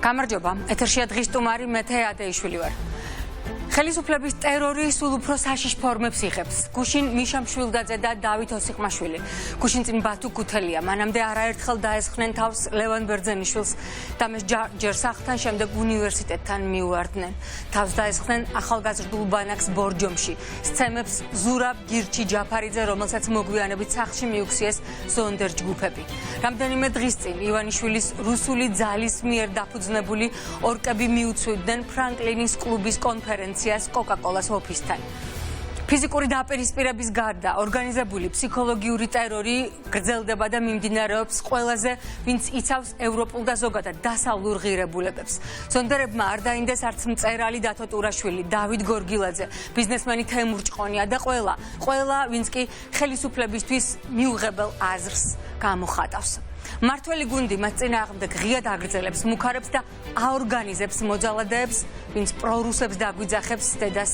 გამარჯობა, ეთერშია დღის სტუმარი მეთეადეიშვილი ვარ. ხელისუფლების ტერორი სულ უფრო საშიშ ფორმებს იღებს. გუშინ მიშა მშვილდაძე და დავით ოსიყმაშვილი. გუშინ წინ ბათუ გუთელია. მანამდე არაერთხელ დაესხნენ თავს ლევან ბერძენიშვილს და მის ჯერ სახლთან, შემდეგ უნივერსიტეტთან მიუვარდნენ. თავს დაესხნენ ახალგაზრდულ ბანაკს ბორჯომში. სცემებს ზურაბ გირჩი ჯაფარიძე, რომელსაც მოგვიანებით სახლში მიუქციეს ზონდერ ჯგუფები. რამდენიმე დღის წინ ივანიშვილის რუსული ძალის მიერ დაფუძნებული ორკები მიუწვივდნენ ფრანკლინის კლუბის კონფერენციას კოკა-კოლას ოფისთან. ფიზიკური დაპირისპირების გარდა ორგანიზებული ფსიქოლოგიური ტერორი გრძელდება და მიმდინარეობს ყველაზე, ვინც იცავს ევროპულ და ზოგადად დასავლურ ღირებულებებს. ზონდერებმა არ დაინდეს არც მწერალი დათო ტურაშვილი, დავით გორგილაძე, ბიზნესმენი თემურ ჭყონია და ყველა, ვინც კი ხელისუფლებისთვის მიუღებელ აზრს გამოხატავს. მართველი გუნდი მათ წინააღმდეგ ღიად აგრძელებს, მუქარებს და აორგანიზებს მოძალადეებს, ვინც პრორუსებს დაგვიძახებს დედას.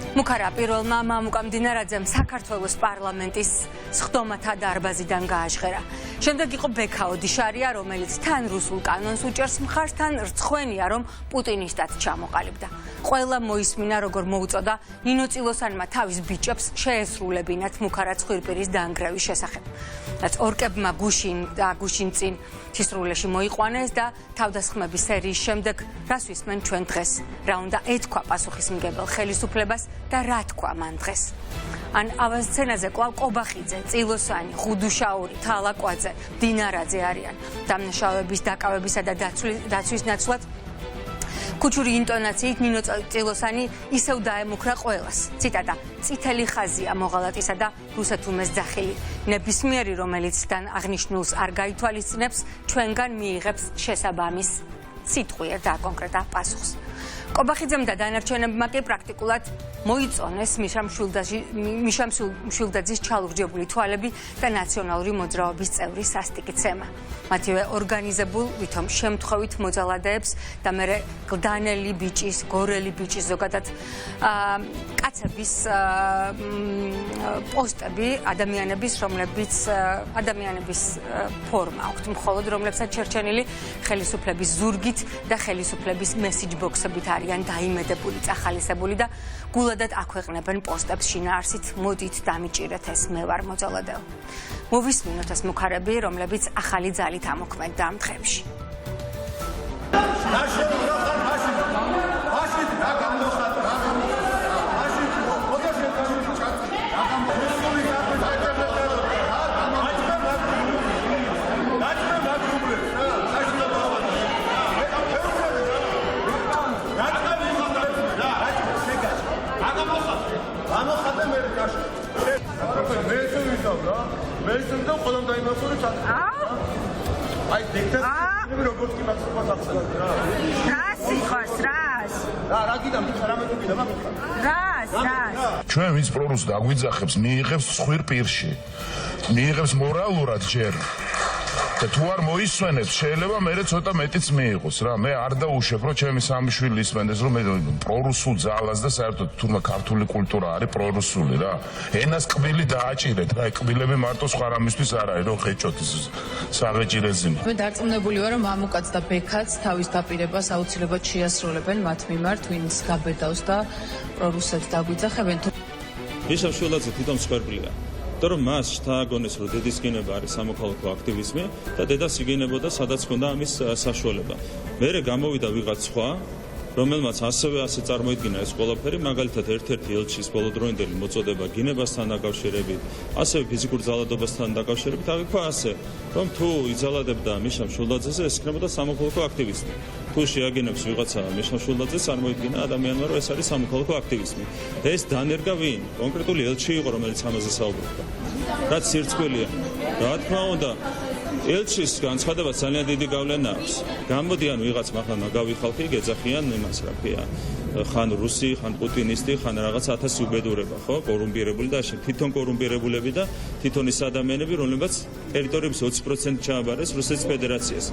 მუქარა პირველმა მამუკა მდინარაძემ საქართველოს პარლამენტის სხდომათა დარბაზიდან გააჟღერა. შემდეგ იყო ბექაო დიშარია, რომელიც თან რუსულ კანონს უჭერს, მხარს თან რცხვენია, რომ პუტინისტად ჩამოყალიბდა. ყველა მოისმინა, როგორ მოუწოდა ნინო წილოსანმა თავის ბიჭებს შეესრულებინათ მუქარა ცხვირპირის დაანგრევის შესახებ. რაც ორკებმა გუშინ წინ სისრულეში მოიყვანეს და თავდასხმების სერიის შემდეგ რას ვისმენ ჩვენ დღეს, რა უნდა ეთქვა პასუხისმგებელ ხელისუფლებას და რა თქვა მან დღეს. ან ავაზცენაზე კვლავ ყობახიძე, წილოსანი, ხუდუშაური, თალაკვაძე, დინარაძე არიან. დამნაშავების დაკავებისა და დაცვის ნაცვლად კუჩური ინტონაციით ნინო წილოსანი ისევ დაემუქრა ყველას. ციტატა: წითელი ხაზია მოღალატისა და რუსეთუმეს ძახილი. ნებისმიერი, რომელიც თან აღნიშნულს არ გაითვალისწინებს, ჩვენგან მიიღებს შესაბამის სიტყვიერ და კონკრეტა პასუხს. ყობახიძემ და დანარჩენებმა კი პრაქტიკულად მოიწონეს მიშა მშვილდაძის ჩალურჯებული თვალები და ნაციონალური მოძრაობის წევრის სასტიკიცემა. მათივე ორგანიზებულ, ვითომ შემთხვევით მოძალადეებს და მერე გლდანელი ბიჭის, გორელი ბიჭის, ზოგადად კაცების პოსტები ადამიანების ფორმა აქვთ, მხოლოდ რომლებსაც შერჩენილი ხელისუფლების ზურგით და ხელისუფლების მესიჯ ბოქსებით არიან დაიმედებული, წახალისებული და გულადად აქვეყნებენ პოსტებს შინაარსით მოდით დამიჭირეთ ეს მე ვარ მოძალადეო. მოვისმინოთ ეს მუქარები, რომლებიც ახალი ძალით ამოქმედდა ამ დღეებში. ჩვენ ვინც პრორუსს დაგვიძახებს, მიიღებს სხვირ პირში, მიიღებს მორალურად ჯერ. და თუ არ მოისვენებს, შეიძლება მერე ცოტა მეტიც მიიღოს რა. მე არ დაუშვებ, რომ ჩემი სამი შვილი ისმენდეს, რომ მე პრორუსულ ძალას და საერთოდ თურმე ქართული კულტურა არის პრორუსული რა. ენას კბილი დააჭირეთ რა, კბილები მარტო სხვა რამისთვის არ არის, რომ ხეჭოთ საღეჭი რეჟიმი. მე დარწმუნებული ვარ, რომ მამუკაც და ბექაც თავის დაპირებას აუცილებლად შეასრულებენ მათ მიმართ, ვინც გაბედავს და პრორუსებს დაგვიძახებენ. მიშა მშვილდაძე თვითონ მსხვერპლია. რომ მას შთააგონეს, რომ დედის გინება არის სამოქალაქო აქტივიზმი და დედას იგინებოდა, სადაც ჰქონდა ამის საშუალება. მერე გამოვიდა ვიღაც სხვა, რომელმაც ასევე წარმოიდგინა ეს ყველაფერი, მაგალითად ერთ-ერთი ელჩის ბოლოდროინდელი მოწოდება გინებასთან დაკავშირებით, ასევე ფიზიკურ ძალადობასთან დაკავშირებით, აღიქვა ასე, რომ თუ იძალადებდა მიშა მშვილდაძეზე, ეს იქნებოდა სამოქალაქო აქტივიზმი. თუ შეაგინებს ვიღაცა მიშა მშვილდაძეს, წარმოიდგინა ადამიანმა, რომ ეს არის სამოქალაქო აქტივიზმი. ეს დანერგა ვინ? კონკრეტული ელჩი იყო, რომელიც ამაზე საუბრობდა. რაც სირცხვილია. რა თქმა უნდა, ელჩის განცხადება ძალიან დიდი გავლენა აქვს. გამოდიან ვიღაც მაღლა ნაგავი ხალხი, გეძახიან იმას რა ქვია. ხან რუსი, ხან პუტინისტი, ხან რაღაც ათასი უბედურება, ხო? კორუმპირებული და თვითონ კორუმპირებულები და თვითონ ის ადამიანები, რომლებიც ტერიტორიების 20% ჩააბარეს რუსეთის ფედერაციას.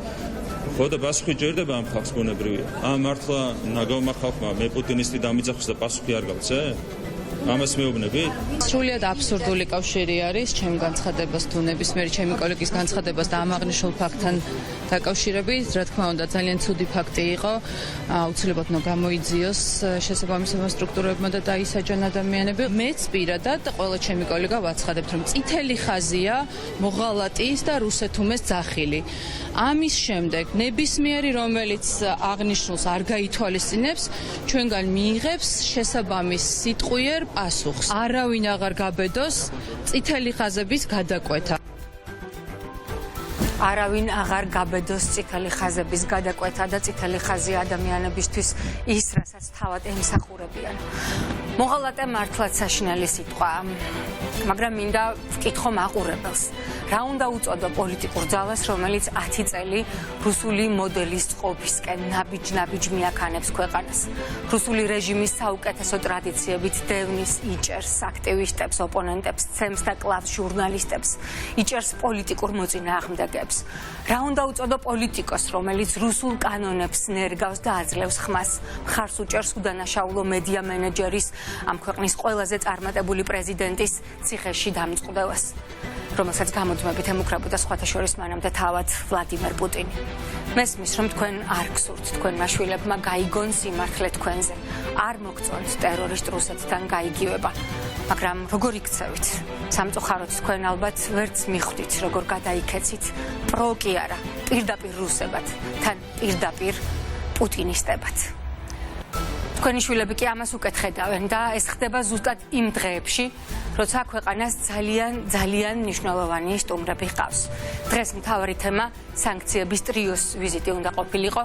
ხო და პასუხი ჯერდება ამ ხალხს ბუნებრივია. ამ მართლა ნაგავმა ხალხმა მე პუტინისტი დამიძახოს და პასუხი არ გავცე? ამას მეუბნები? სრულიად აბსურდული კავშირი არის ჩემ განცხადებას თუ ნებისმიერი ჩემი კოლეგის განცხადებას და ამ აღნიშნულ ფაქტთან დაკავშირებით. რა თქმა უნდა, ძალიან ცუდი ფაქტი იყო. აუცილებლად უნდა გამოიძიოს შესაბამისმა სტრუქტურებმა და დაისაჯონ ადამიანები. მეც პირადად და ყველა ჩემი კოლეგა ვაცხადებთ, რომ წითელი ხაზია მოღალატის და რუსეთუმეს ძახილი. ამის შემდეგ ნებისმიერი რომელიც აღნიშნულს არ გაითვალისწინებს, ჩვენგან მიიღებს შესაბამის სიტყვიერ პასუხს. არავინ აღარ გაბედოს წითელი ხაზების გადაკვეთა. არავინ აღარ გაბედოს წითელი ხაზების გადაკვეთა და წითელი ხაზი ადამიანებისთვის ის, რასაც თავად ემსახურებიან. მოღალატე მართლაც საშინელი სიტყვაა, მაგრამ მინდა ვკითხო მაყურებელს. რა უნდა უწოდო პოლიტიკურ ძალას, რომელიც 10 წელი რუსული მოდელის წყობისკენ ნაბიჯ-ნაბიჯ მიაქანებს ქვეყანას. რუსული რეჟიმის საუკეთესო ტრადიციებით დევნის, იჭერს აქტივისტებს, ოპონენტებს, ცემს და კლავს ჟურნალისტებს, იჭერს პოლიტიკურ მოწინააღმდეგეებს. რა უნდა უწოდო პოლიტიკოს, რომელიც რუსულ კანონებს ნერგავს და აძლევს ხმას, მხარს უჭერს უდანაშაულო მედია მენეჯერის, ამ ქვეყნის ყველაზე წარმატებული პრეზიდენტის ციხეში დამწყდევას, რომელსაც გამოძმებით ემუქრებოდა სხვათა შორის მანამდე თავად ვლადიმერ პუტინი. მესმის, რომ თქვენ არ გსურთ თქვენ მაშვილებმა გაიგონ სიმართლე თქვენზე, არ მოგწონთ ტერორისტ რუსეთთან გაიგივება, მაგრამ როგორ იქცევით? სამწუხაროდ თქვენ ალბათ ვერც მიხვდით, როგორ გადაიქეცით პრო კი არა, პირდაპირ რუსებად, თან პირდაპირ პუტინისტებად. თქვენი შვილები კი ამას უკეთხედავენ და ეს ხდება ზუსტად იმ დღეებში, როცა ქვეყანას ძალიან მნიშვნელოვანი სტუმრები ჰყავს. დღეს მთავარი თემა სანქციების ტრიოს ვიზიტი უნდა ყოფილიყო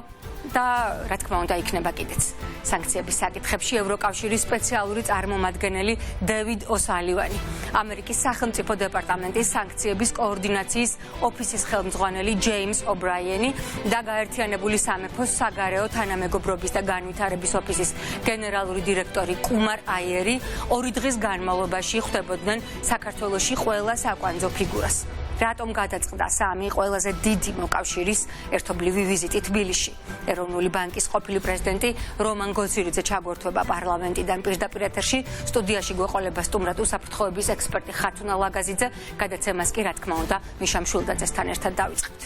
და რა თქმა უნდა იქნება კიდეც. სანქციების საკითხებში ევროკავშირის სპეციალური წარმომადგენელი დევიდ ოსალივანი, ამერიკის სახელმწიფო დეპარტამენტის სანქციების კოორდინაციის ოფისის ხელმძღვანელი ჯეიმს ობრაიენი და გაერთიანებული სამეფოს საგარეო თანამეგობრობის და განვითარების ოფისის გენერალური დირექტორი კუმარ აიერი 2 დღის განმავლობაში ხვდებოდნენ საქართველოში ყველა საკვანძო ფიგურას. რატომ გადაწყდა სამი ყველაზე დიდი მოკავშირის ერთობლივი ვიზიტი თბილისში? ეროვნული ბანკის ყოფილი პრეზიდენტი რომან გოცირიძე ჩაგვერთვება პარლამენტიდან პირდაპირ ეთერში, სტუდიაში გვეყოლება სტუმრად უსაფრთხოების ექსპერტი ხათუნა ლაგაზიძე, გადაცემას კი რა თქმა უნდა მიშა მშვილდაძესთან ერთად დავიწყებთ.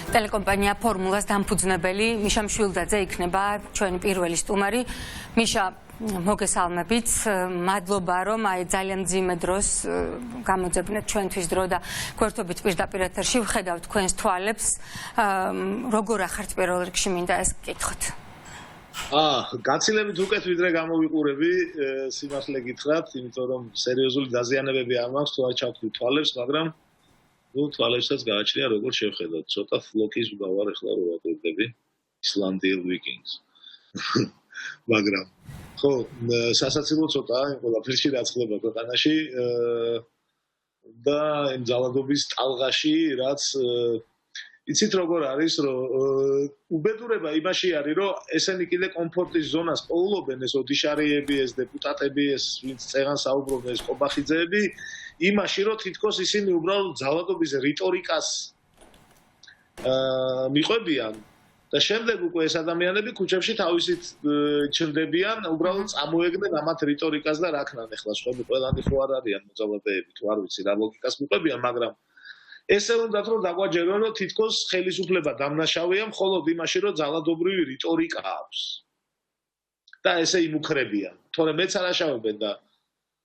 ტელეკომპანია ფორმულას დამფუძნებელი მიშა მშვილდაძე იქნება ჩვენი პირველი სტუმარი. მიშა, მოგესალმებით, მადლობა რომ ძალიან მძიმე დროს გამოძებნეთ ჩვენთვის დრო და გვერდობით პირდაპირ ეთერში ვხედავთ თქვენს თვალებს. როგორ ახართ პირველ რიგში მინდა ეს გკითხოთ? გაცილებით უკეთ ვიდრე გამოვიყურები, სიმართლე გითხრათ, იმიტომ რომ სერიოზული დაზიანებები არ მაქვს თუ არ ჩავთვლი თვალებს, მაგრამ თვალებსაც გააჩნია როგორ შევხედოთ. ცოტა ფლოკის ვგავარ ახლა რო ვაკვირდები ისლანდიელ ვიკინგს. მაგრამ ხო, სასაცილო ცოტაა იმ ყველაფერში რაც ხდება ქვეყანაში და იმ ძალადობის ტალღაში, რაც იცით როგორ არის, რომ უბედურება იმაში არის, რომ ესენი კიდე კომფორტის ზონას პოულობენ, ეს ოდიშარიები, ეს დეპუტატები, ეს ვინც წეღან საუბრობენ, ეს ყობახიძეები, იმაში, რომ თითქოს ისინი უბრალოდ ძალადობის რიტორიკას მიყვებიან და შემდეგ უკვე ეს ადამიანები ქუჩებში თავისით ჩნდებიან, უბრალოდ წამოეგდნენ ამათ რიტორიკას და რაქნან ახლა სხვები ყველანი ხო არ არიან მოძალადეები, თუ არ ვიცი რა ლოგიკას მიყვებიან, მაგრამ ესე უნდათ რომ დაგვაჯერონ, რომ თითქოს ხელისუფლება დამნაშავეა მხოლოდ იმაში, რომ ძალადობრივი რიტორიკა აქვს და ესე იმუქრებიან. თორემ მეც არ აშავებენ და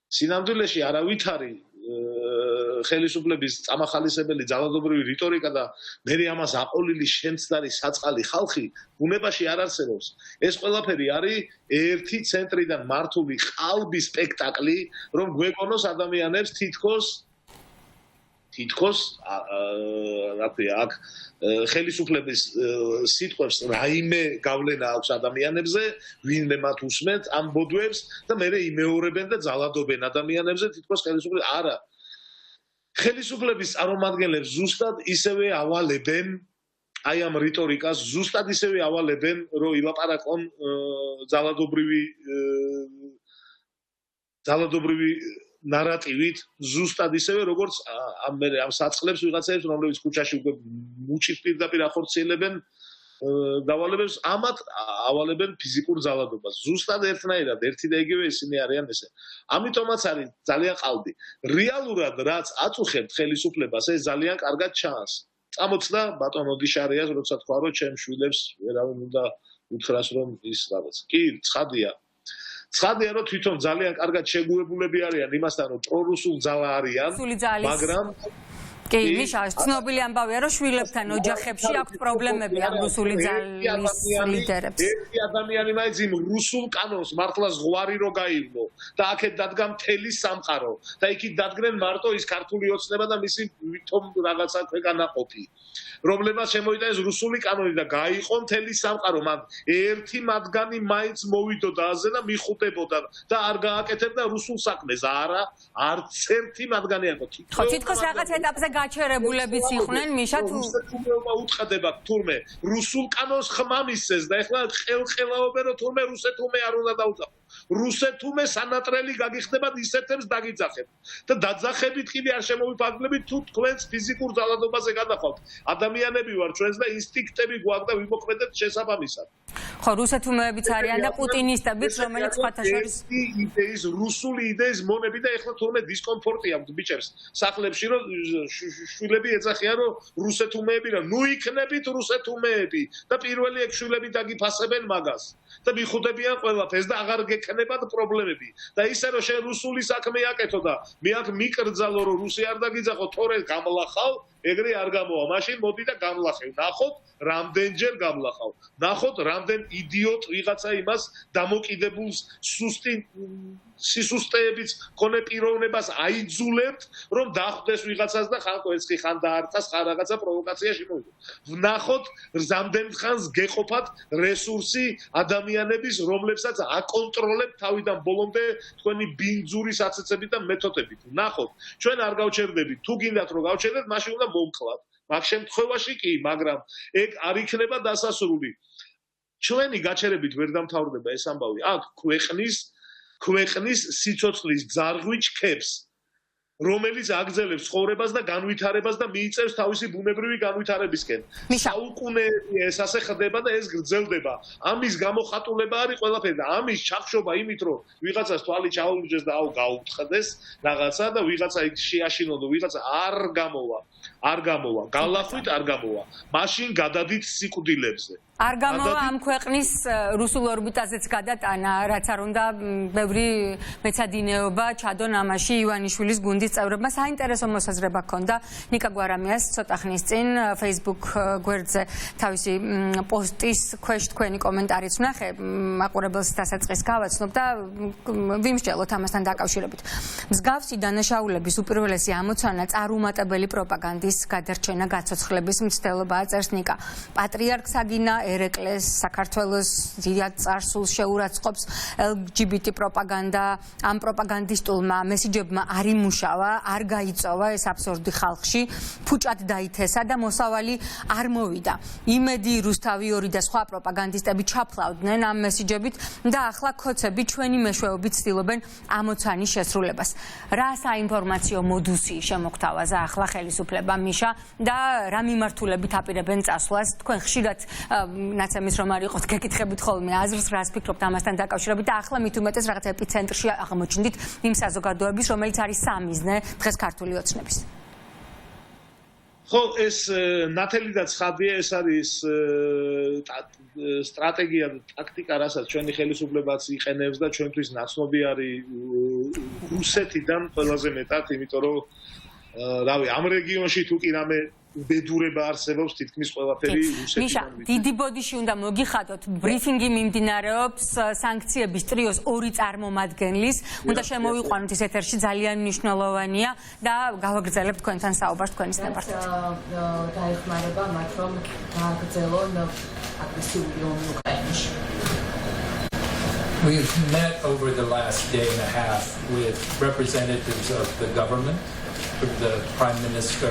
სინამდვილეში არავითარი ხელისუფლების წამახალისებელი ძალადობრივი რიტორიკა და მე ამას აყოლილი შემცდარი საწყალი ხალხი ბუნებაში არ არსებობს. ეს ყველაფერი არის ერთი ცენტრიდან მართული ყალბი სპექტაკლი, რომ გვეკონოს ადამიანებს თითქოს რა ქვია, აქ ხელისუფლების სიტყვებს რაიმე გავლენა აქვს ადამიანებზე, ვინმე მათ უსმენთ ამ ბოდვებს და მე იმეორებენ და ძალადობენ ადამიანებზე, თითქოს ხელისუფლება არა. ხელისუფლების წარმომადგენლებს ზუსტად ისევე ავალებენ აი ამ რიტორიკას ზუსტად ისევე ავალებენ, რომ ილაპარაკონ ძალადობრივი ნარატივით, ზუსტად ისევე როგორც ამ საწყლებს ვიღაცებს, რომლებიც ქუჩაში უკვე მუჭით პირდაპირ ახორციელებენ დავალებებს, ამათ ავალებენ ფიზიკურ ძალადობას. ზუსტად ერთნაირად, ერთი და იგივე ისინი არიან ესე. ამიტომაც არის ძალიან ყალბი. რეალურად რაც აწუხებთ ხელისუფლებას, ეს ძალიან კარგად ჩანს. წამოწდა ბატონ ოდიშარიას, როცა თქვა, რომ ჩემ შვილებს ვერავინ უნდა უთხრას, რომ ის რაღაც. კი, ცხადია, რომ თვითონ ძალიან კარგად შეგუებულები არიან იმასთან, რომ პრორუსულ ძალა არიან, მაგრამ კი, მიშა, ცნობილი ამბავია, რომ შვილებთან ოჯახებში აქვს პრობლემები ამ რუსული ძალის ლიდერებს. ერთი ადამიანი მაინც იმ რუსულ კანონს მართლა ზღვარი რო გაივლო და აქეთ დადგა მთელი სამყარო და იქით დადგნენ მარტო ის ქართული ოცნება და მისი ვითომ რაღაცა ქვეყანაყოფი. პრობლემა შემოიტანეს რუსული კანონი და გაიყო მთელი სამყარო, მაგრამ ერთი მათგანი მაინც მოვიდოდა აზე და მიხუტებოდა და არ გააკეთებდა რუსულ საქმეს. არა, არც ერთი მათგანი არ იყო. ხო, თითქოს რაღაც ეტაპზე გაჩერებულებიც იყვნენ, მიშა თუ რუსეთმა უწყდება თურმე რუსულ კანონს ხმა მისცეს და ეხლა ხელხელაობენ რომ თურმე რუსეთუმე არ უნდა დაუწყო. რუსეთუმე სანატრელი გაგიხდებათ ისეთებს დაგიძახებთ და დაძახებით კიდე არ შემოვიფარგლებით თუ თქვენს ფიზიკურ ძალადობაზე გადახვალთ. ადამიანები ვარ ჩვენს და ინსტინქტები გვაქვს და ვიმოქმედებთ შესაბამისად. ხო, რუსეთუმეებიც არიან და პუტინისტებიც, რომელიც სხვათა შორის იდეის რუსული იდეის მონები და ეხლა თურმე დისკომფორტი აქვს ბიჭებს სახლებში რომ შვილები ეძახიან რომ რუსეთუმეები რა ნუ იქნებით რუსეთუმეები და პირველი ეგ შვილები დაგიფასებენ მაგას და მიხუტებიან ყველაფერს და აღარ გეკნებათ პრობლემები და ისე რომ შენ რუსული საქმე აკეთო და მე აქ მიკრძალო რომ რუსი არ დაგიძახო თორე გამლახავ ეგრე არ გამოვა მაშინ მოდი და გამლახევ ნახოთ რამდენჯერ გამლახავ ნახოთ რამდენ იდიოტ ვიღაცა იმას დამოკიდებულს სუსტი სისუსტეებიც კონე პიროვნებას აიძულებთ რომ დახვდეს ვიღაცას და ხან კვერცხი ხან დაარტყას ხან რაღაცა პროვოკაციაში მოვიდეთ ვნახოთ რამდენ ხანს გეყოფათ რესურსი ადამიანების რომლებსაც აკონტროლებთ თავიდან ბოლომდე თქვენი ბინძური საცეცებით და მეთოდებით ვნახოთ ჩვენ არ გავჩერდებით თუ გინდათ რომ გავჩერდეთ მაშინ უნდა მომკლათ მაგ შემთხვევაში კი მაგრამ ეგ არ იქნება დასასრული ჩვენი გაჩერებით ვერ დამთავრდება ეს ამბავი აქ ქვეყნის სიცოცხლის ძარღვი ჩქებს რომელიც აგრძელებს ცხოვრებას და განვითარებას და მიიწევს თავისი ბუნებრივი განვითარებისკენ. საუკუნეები ეს ასე ხდება და ეს გრძელდება. ამის გამოხატულება არის ყველაფერი და ამის ჩახშობა იმით რომ ვიღაცას თვალი ჩაულუჯეს და აუ გაუთხდეს რაღაცა და ვიღაცა იქ შეაშინო და ვიღაცა არ გამოვა. გალახვით არ გამოვა. მაშინ გადადით სიკვდილებზე. არ გამოვა ამ ქვეყნის რუსულ ორბიტაზეც გადატანა, რაც არ უნდა ბევრი მეცადინეობა ჩადონ ამაში ივანიშვილის გუნდის წევრებმა. საინტერესო მოსაზრება ჰქონდა ნიკა გვარამიას ცოტა ხნის წინ Facebook გვერდზე თავისი პოსტის ქვეშ თქვენი კომენტარიც ვნახე, მაყურებელს დასაწყისს გავაცნობ და ვიმსჯელოთ ამასთან დაკავშირებით. მსგავსი დანაშაულების უპირველესი ამოცანა წარუმატებელი პროპაგანდის გადარჩენა გაცოცხლების მცდელობაა წერს ნიკა. პატრიარქს აგინა ერეკლეს საქართველოს დიდად წარსულს შეურაცხყოფს LGBT პროპაგანდა ამ პროპაგანდისტულმა მესიჯებმა არ იმუშავა არ გაიწოვა ეს აბსურდი ხალხში ფუჭად დაითესა და მოსავალი არ მოვიდა იმედი რუსთავიორი და სხვა პროპაგანდისტები ჩაფლავდნენ ამ მესიჯებით და ახლა ქოცები ჩვენი მეშვეობით ცდილობენ ამოცანის შესრულებას რა საინფორმაციო მოდუსი შემოგთავაზა ახლა ხელისუფლება მიშა და რა მიმართულებით აპირებენ წასვლას თქვენ ხშირად ნაცემის რომ არ იყოთ გეკითხებით ხოლმე აზრს რას ფიქრობთ ამასთან დაკავშირებით და ახლა მით უმეტეს რაღაც ეპიცენტრში აღმოჩნდით იმ საზოგადოების რომელიც არის სამიზნე დღეს ქართული ოცნების ხო ეს ნათელი და ცხადია ეს არის სტრატეგია და ტაქტიკა რასაც ჩვენი ხელისუფლებაც იყენებს და ჩვენთვის ნაცნობი არის რუსეთიდან ყველაზე მეტად იმიტომ რომ რავი ამ რეგიონში თუ კი რამე უბედურება არსებობს თითქმის ყველაფერი რუსეთიდან მიშა დიდი ბოდიში უნდა მოგიხადოთ ბრიფინგი მიმდინარეობს სანქციების ტრიოს ორი წარმომადგენლის უნდა შემოვიყვანოთ ის ეთერში ძალიან მნიშვნელოვანია და გავაგრძელებთ თქვენთან საუბარს თქვენის ნებართვით დაეხმარება მათ რომ გააგრძელონ აგრესიული ომი უკრაინაში We've met over the last day and a half with representatives of the government, the Prime Minister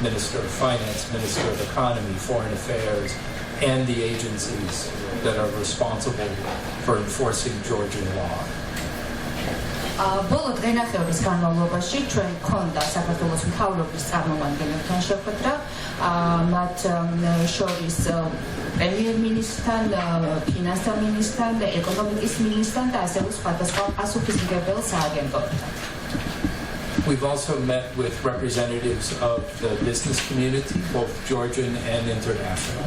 Minister of Finance, Minister of Economy, Foreign Affairs, and the agencies that are responsible for enforcing Georgian law. ბოლო დღენახევრის განმავლობაში ჩვენ გქონდა საქართველოს მთავრობის წარმომადგენლებთან შეხვედრა, მათ შორის პრემიერ-მინისტრთან, ფინანსთა მინისტრთან, ეკონომიკის მინისტრთან და ასევე სხვადასხვა პასუხისმგებელ სააგენტოებთან. We've also met with representatives of the business community, both Georgian and international.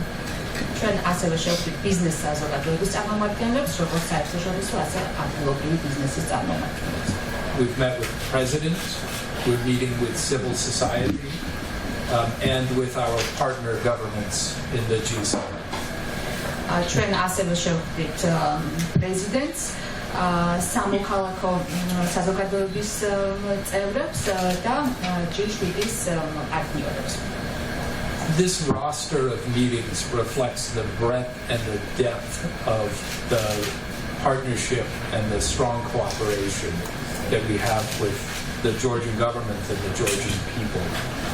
ჩვენ ასევე შევხვდით ბიზნეს საზოგადოების წარმომადგენლებს, როგორც საერთაშორისო, ასე ადგილობრივი ბიზნესის წარმომადგენლებს. We've met with the president, we're meeting with civil society, and with our partner governments in the G7. ჩვენ ასევე შევხვდით პრეზიდენტს, სამოქალაქო საზოგადოების წევრებს და G7-ის პარტნიორებს. This roster of meetings reflects the breadth and the depth of the partnership and the strong cooperation that we have with the Georgian government and the Georgian people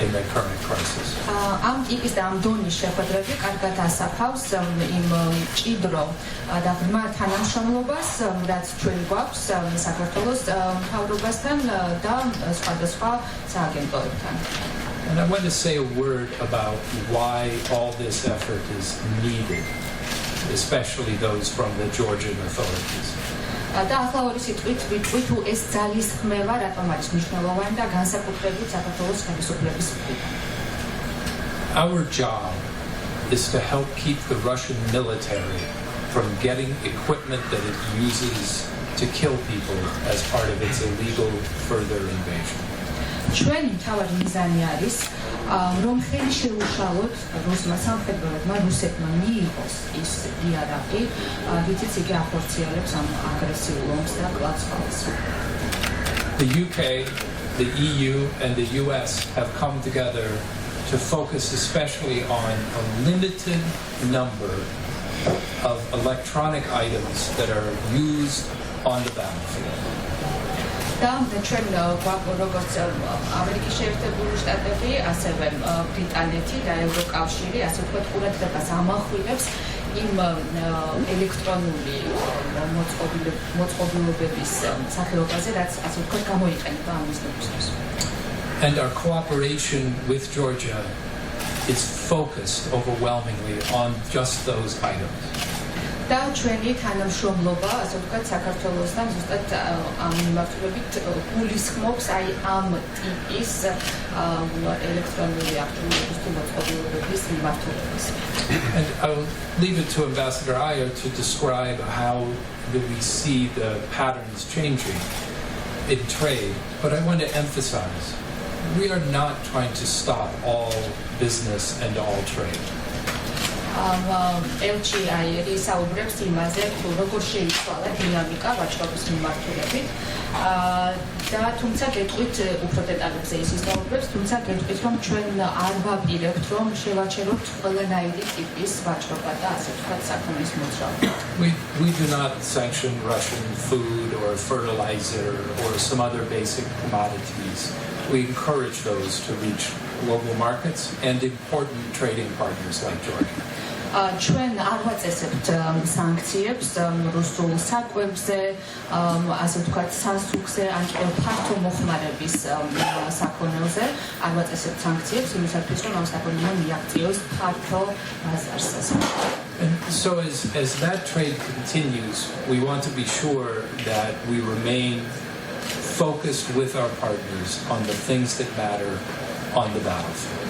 in the current crisis. ამ ტიპის და ამ დონის შეხვედრები კარგად ასახავს იმ მჭიდრო და ღრმა თანამშრომლობას, რაც ჩვენ გვაქვს საქართველოს მთავრობასთან და სხვადასხვა სააგენტოებთან. And I want to say a word about why all this effort is needed, especially those from the Georgian authorities. და ახლა ორი სიტყვით ვიტყვი თუ ეს ძალისხმევა რატომ არის მნიშვნელოვანი და განსაკუთრებით საქართველოს ხელისუფლების მხრიდან. Our job is to help keep the Russian military from getting equipment that it uses to kill people as part of its illegal further invasion. ჩვენი მთავარი მიზანი არის რომ ხელი შეუშალოთ რუსმა სამხედროებმა რუსეთმა მიიღოს ის იარაღი, რითიც იგი ახორციელებს ამ აგრესიულ ომს და კლავსფალს. The UK, the EU and the US have come together to focus especially on a limited number of electronic items that are used on the battlefield. და ჩვენ როგორც ამერიკის შეერთებული შტატები, ასევე ბრიტანეთი და ევროკავშირი, ასე ვთქვათ, ყურადღებას ამახვილებს იმ ელექტრონული მოწყობილობების სახეობაზე, რაც ასე ვთქვათ, გამოიყენება ამ მიზნებისთვის. And our cooperation with Georgia is focused overwhelmingly on just those items. და ჩვენი თანამშრომლობა, ასე ვთქვათ, საქართველოსთან ზუსტად ამ მიმართულებით გულისხმობს აი ამ ტიპის ელექტრონული აქტივობების თუ მოწყობილობების მიმართულებას. And I'll leave it to Ambassador Ayer to describe how we see the patterns changing in trade, but I want to emphasize we are not trying to stop all business and all trade. ელჩი აიერი საუბრებს იმაზე, თუ როგორ შეიცვალა დინამიკა ვაჭრობის მიმართულებით და თუმცა გეტყვით უფრო დეტალებზე ის ისაუბრებს, თუმცა გეტყვით, რომ ჩვენ არ ვაპირებთ, რომ შევაჩეროთ ყველანაირი ტიპის ვაჭრობა და ასე ვთქვათ საქონლის მოძრაობა. We do not sanction Russian food or fertilizer or some other basic commodities. We encourage those to reach global markets and important trading partners like Georgia. ჩვენ არ ვაწესებთ სანქციებს რუსულ საკვებზე, ასე ვთქვათ, სასუქზე, ან კიდევ ფართო მოხმარების საქონელზე. არ ვაწესებთ სანქციებს იმისათვის, რომ ამ საქონელმა მიაღწიოს ფართო ბაზარს. And so as that trade continues, we want to be sure that we remain focused with our partners on the things that matter on the battlefield.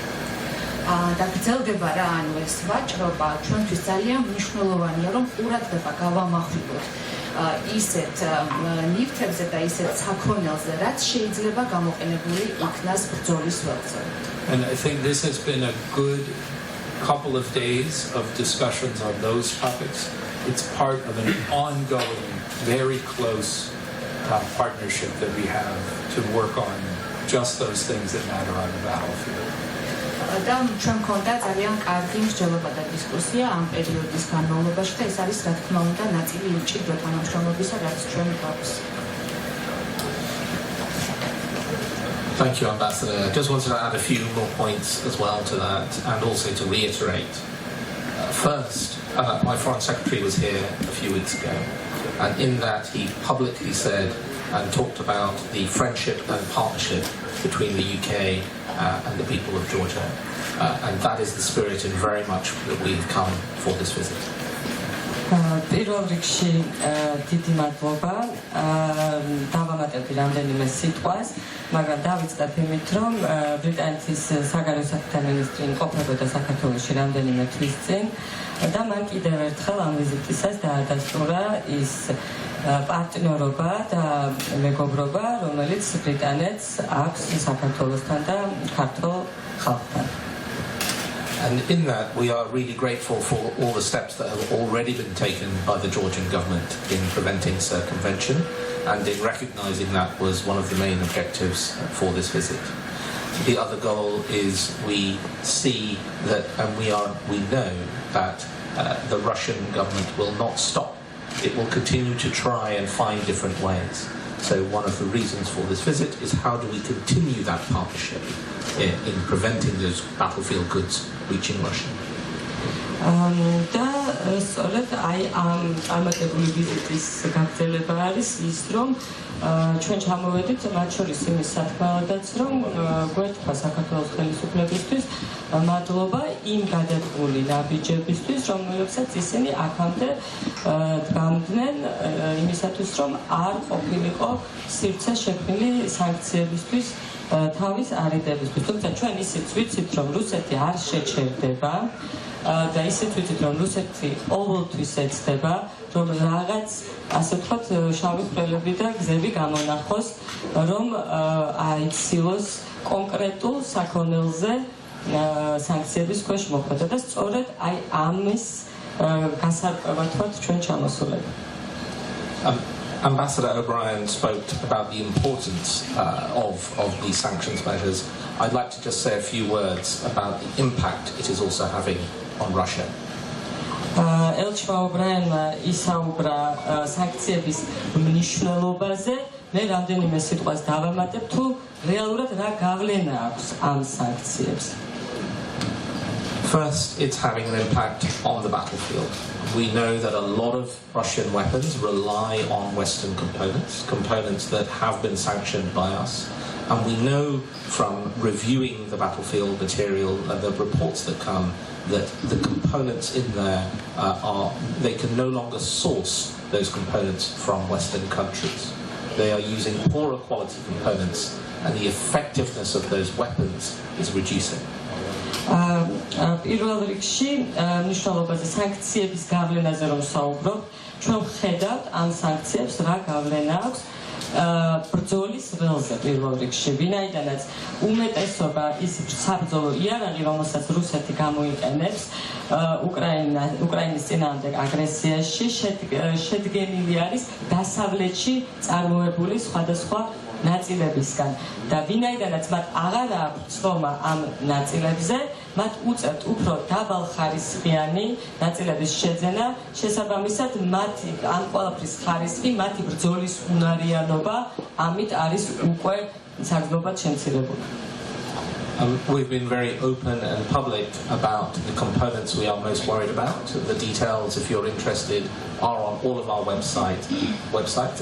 და გრძელდება რა, ანუ ეს ვაჭრობა ჩვენთვის ძალიან მნიშვნელოვანია, რომ ყურადღება გავამახვილოთ ისეთ ნივთებზე და ისეთ საქონელზე, რაც შეიძლება გამოყენებული იქნას ბრძოლის ველზე. And I think this has been a good couple of days of discussions on those topics. It's part of an ongoing, very close partnership that we have to work on just those things that matter on the battlefield. და ჩვენ მქონდა ძალიან კარგი მსჯელობა და დისკუსია ამ პერიოდის განმავლობაში და ეს არის რა თქმა უნდა ნაწილი მჭიდრო თანამშრომლობისა, რაც ჩვენ გვაქვს. Thank you, Ambassador. I just wanted to add a few more points as well to that, and also to reiterate. First, my Foreign Secretary was here a few weeks ago, and in that he publicly said and talked about the friendship and partnership between the UK and the people of Georgia. And that is the spirit and very much that we've come for this visit. პირველ რიგში დიდი მადლობა დავამატებდი რამდენიმე სიტყვას, მაგრამ დავიწყებ იმით, რომ ბრიტანეთის საგარეო საქმეთა მინისტრი იმყოფებოდა საქართველოში რამდენიმე თვის წინ და მან კიდევ ერთხელ ამ ვიზიტისას დაადასტურა ის პარტნიორობა და მეგობრობა, რომელიც ბრიტანეთს აქვს საქართველოსთან და ქართულ ხალხთან. And in that, we are really grateful for all the steps that have already been taken by the Georgian government in preventing circumvention, and in recognizing that was one of the main objectives for this visit. The other goal is we see that, and we know that the Russian government will not stop. It will continue to try and find different ways. So one of the reasons for this visit is how do we continue that partnership in preventing those battlefield goods reaching Russia. და სწორედ აი ამ წარმატებული ვიზიტის გაგრძელება არის ის, რომ ჩვენ ჩამოვედით მათ შორის იმის სათქმელადაც, რომ გვერდქვა საქართველოს ხელისუფლებისთვის მადლობა იმ გადადგმული ნაბიჯებისთვის, რომელსაც ისინი აქამდე დგამდნენ იმისათვის, რომ არ ყოფილიყო სივრცე შექმნილი სანქციებისთვის თავის არიდებისთვის. თუმცა ჩვენ ისიც ვიცით, რომ რუსეთი არ შეჩერდება და ისიც ვიცით, რომ რუსეთი ყოველთვის ეცდება, რომ რაღაც, ასე ვთქვათ, შავი ხვრელები და გზები გამონახოს, რომ აიცილოს კონკრეტულ საქონელზე სანქციების ქვეშ მოხვედა და სწორედ აი ამის გასარკვევად ვართ ჩვენ ჩამოსულები. Ambassador O'Brien spoke about the importance of these sanctions measures. I'd like to just say a few words about the impact it is also having on Russia. ელჩმა ობრაენმა ისაუბრა სანქციების მნიშვნელობაზე. მე რამდენიმე სიტყვას დავამატებ, თუ რეალურად რა გავლენა აქვს ამ სანქციებს. First, it's having an impact on the battlefield. We know that a lot of Russian weapons rely on Western components that have been sanctioned by us. And we know from reviewing the battlefield material and the reports that come that the components in there they can no longer source those components from Western countries. They are using poorer quality components, and the effectiveness of those weapons is reducing. პირველ რიგში მნიშვნელობაზე სანქციების გავლენაზე რომ საუბრობ, ჩვენ ვხედავთ ამ სანქციებს რა გავლენა აქვს ბრძოლის ველზე პირველ რიგში, ვინაიდანაც უმეტესობა ის საბრძოლო იარაღი, რომელსაც რუსეთი გამოიყენებს უკრაინის წინააღმდეგ აგრესიაში, შედგენილი არის დასავლეთში წარმოებული სხვადასხვა ნაწილებისგან და ვინაიდანაც მათ აღარ აქვს ცნობა ამ ნაწილებზე, მათ უწევთ უფრო დაბალხარისხიანი ნაწილების შეძენა, შესაბამისად მათი ამ ყველაფრის ხარისხი, მათი ბრძოლის უნარიანობა ამით არის უკვე საგრძნობად შემცირებული. We've been very open and public about the components we are most worried about. The details, if you're interested, are on all of our websites.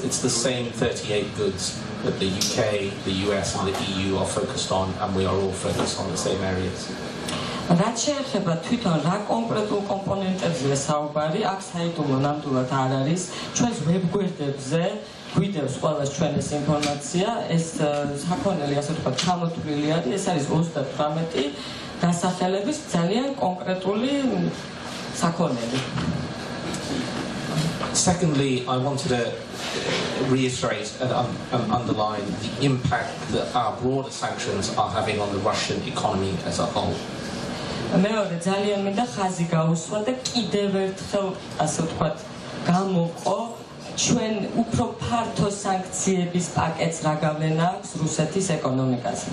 It's the same 38 goods that the UK, the US and the EU are focused on, and we are all focused on the same areas. რაც შეეხება თვითონ რა კონკრეტულ კომპონენტებზე საუბარი, აქ საიდუმლო ნამდვილად არ არის. ჩვენს ვებგვერდებზე გვიდევს ყველას ჩვენ ეს ინფორმაცია, ეს საქონელი, ასე ვთქვათ, ჩამოთვლილი არის, ეს არის 38 დასახელების ძალიან კონკრეტული საქონელი. Secondly, I wanted to reiterate and underline the impact that our broader sanctions are having on the Russian economy as a whole. მეორე ძალიან მინდა ხაზი გაუსვა და კიდევ ერთხელ, ასე ვთქვათ, გამოყო ჩვენ უფრო ფართო სანქციების პაკეტს რა გავლენა აქვს რუსეთის ეკონომიკაზე.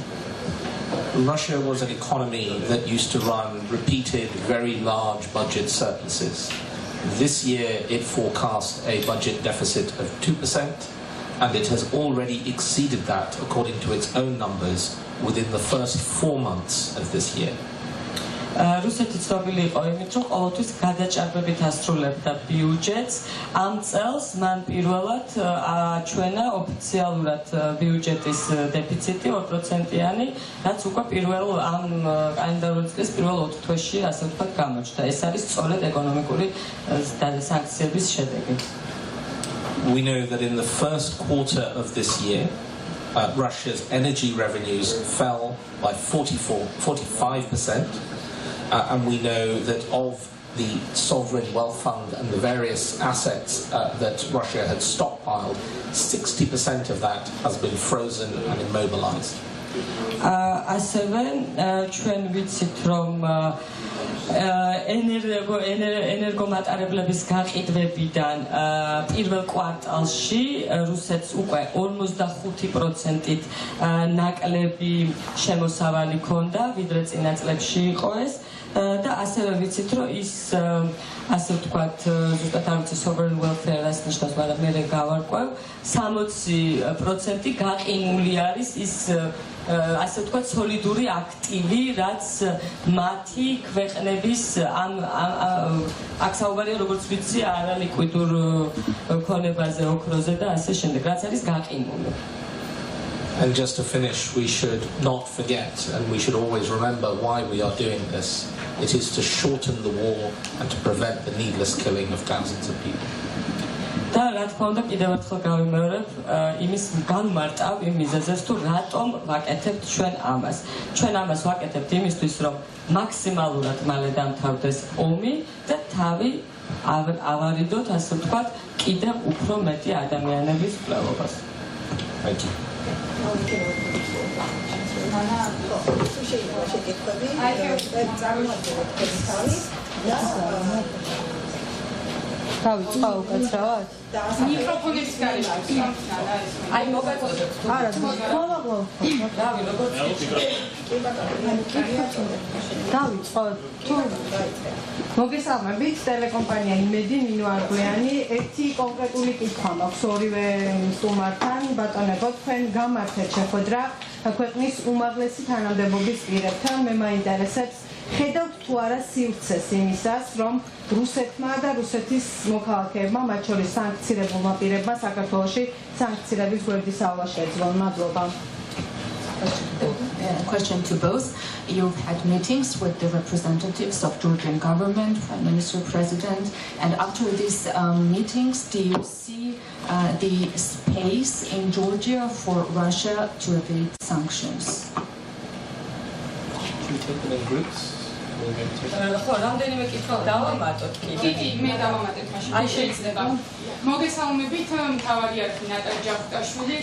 Russia was an economy that used to run repeated, very large budget surpluses. This year, it forecast a budget deficit of 2%. and it has already exceeded that according to its own numbers within the first 4 months of this year. რუსეთი ცნობილი იყო იმით, რომ ყოველთვის გადაჭარბებით ასრულებდა ბიუჯეტს. ამ წელს მან პირველად აჩვენა ოფიციალურად ბიუჯეტის დეფიციტი 2%-იანი, რაც უკვე პირველ ამ კალენდარული წლის პირველ 4 თვეში, ასე ვთქვათ, გამოჩნდა. ეს არის სწორედ ეკონომიკური სანქციების შედეგი. We know that in the first quarter of this year, Russia's energy revenues fell by 45%. And we know that of the sovereign wealth fund and the various assets that Russia had stockpiled, 60% of that has been frozen and immobilized. ასევე ჩვენ ვიცით, რომ ენერგომატარებლების გაყიდვებიდან პირველ კვარტალში რუსეთს უკვე 55%-ით ნაკლები შემოსავალი ჰქონდა, ვიდრე წინა წლებში იყო ეს. და ასევე ვიცით, რომ ის ასე ვთქვათ, ზუსტად არ ვიცი sovereign welfare-ს ნიშნავს, მაგრამ მე გავარკვევ, 60% გაყინული არის ის ასე ვთქვათ, სოლიდური აქტივი, რაც მათი ქვეყნების აქ საუბარია, როგორც ვიცი, არალიკვიდურ ქონებაზე, ოქროზე და ასე შემდეგ, რაც არის გაყინული. And just to finish, we should not forget, and we should always remember why we are doing this. It is to shorten the war and to prevent the needless killing of thousands of people. და რა თქმა უნდა, კიდევ ერთხელ გავიმეორებ, იმის განმარტავ იმ მიზეზებს, თუ რატომ ვაკეთებთ ჩვენ ამას. ჩვენ ამას ვაკეთებთ იმისთვის, რომ მაქსიმალურად მალე დამთავრდეს ომი და თავი ავარიდოთ, ასე ვთქვათ, კიდევ უფრო მეტი ადამიანების მკვლელობას. Thank you. დავიწყო უკაცრავად? მიკროფონების გარეშე. აი მოგაწოდეთ. არა, მოვაღლო. დავი, როგორც დავიწყო. თუ მოგესალმებით, ტელეკომპანია იმედი მინუარგვიანი, ერთი კონკრეტული კითხვა მაქვს ორივე სტუმართან, ბატონებო, თქვენ გამართეთ შეხვედრა ქვეყნის უმაღლესი თანამდებობის პირებთან, მე მაინტერესებს ხედავთ თუ არა სივრცეს იმისას, რომ რუსეთმა და რუსეთის მოქალაქეებმა, მათ შორის სანქცირებულმა პირებმა საქართველოში სანქციების გვერდის ავლა შეძლონ. მადლობა. Question to both. You've had meetings with the representatives of Georgian government, Prime Minister, President, and after these meetings, do you see the space in Georgia for Russia to evade sanctions? Should we take them in groups? ხო, რამდენიმე კითხვა დავამატოთ კიდე. კი, მე დავამატებ მაშინ. აი შეიძლება. მოგესალმებით, მთავარი არხი ნატალია ჯახუტაშვილი.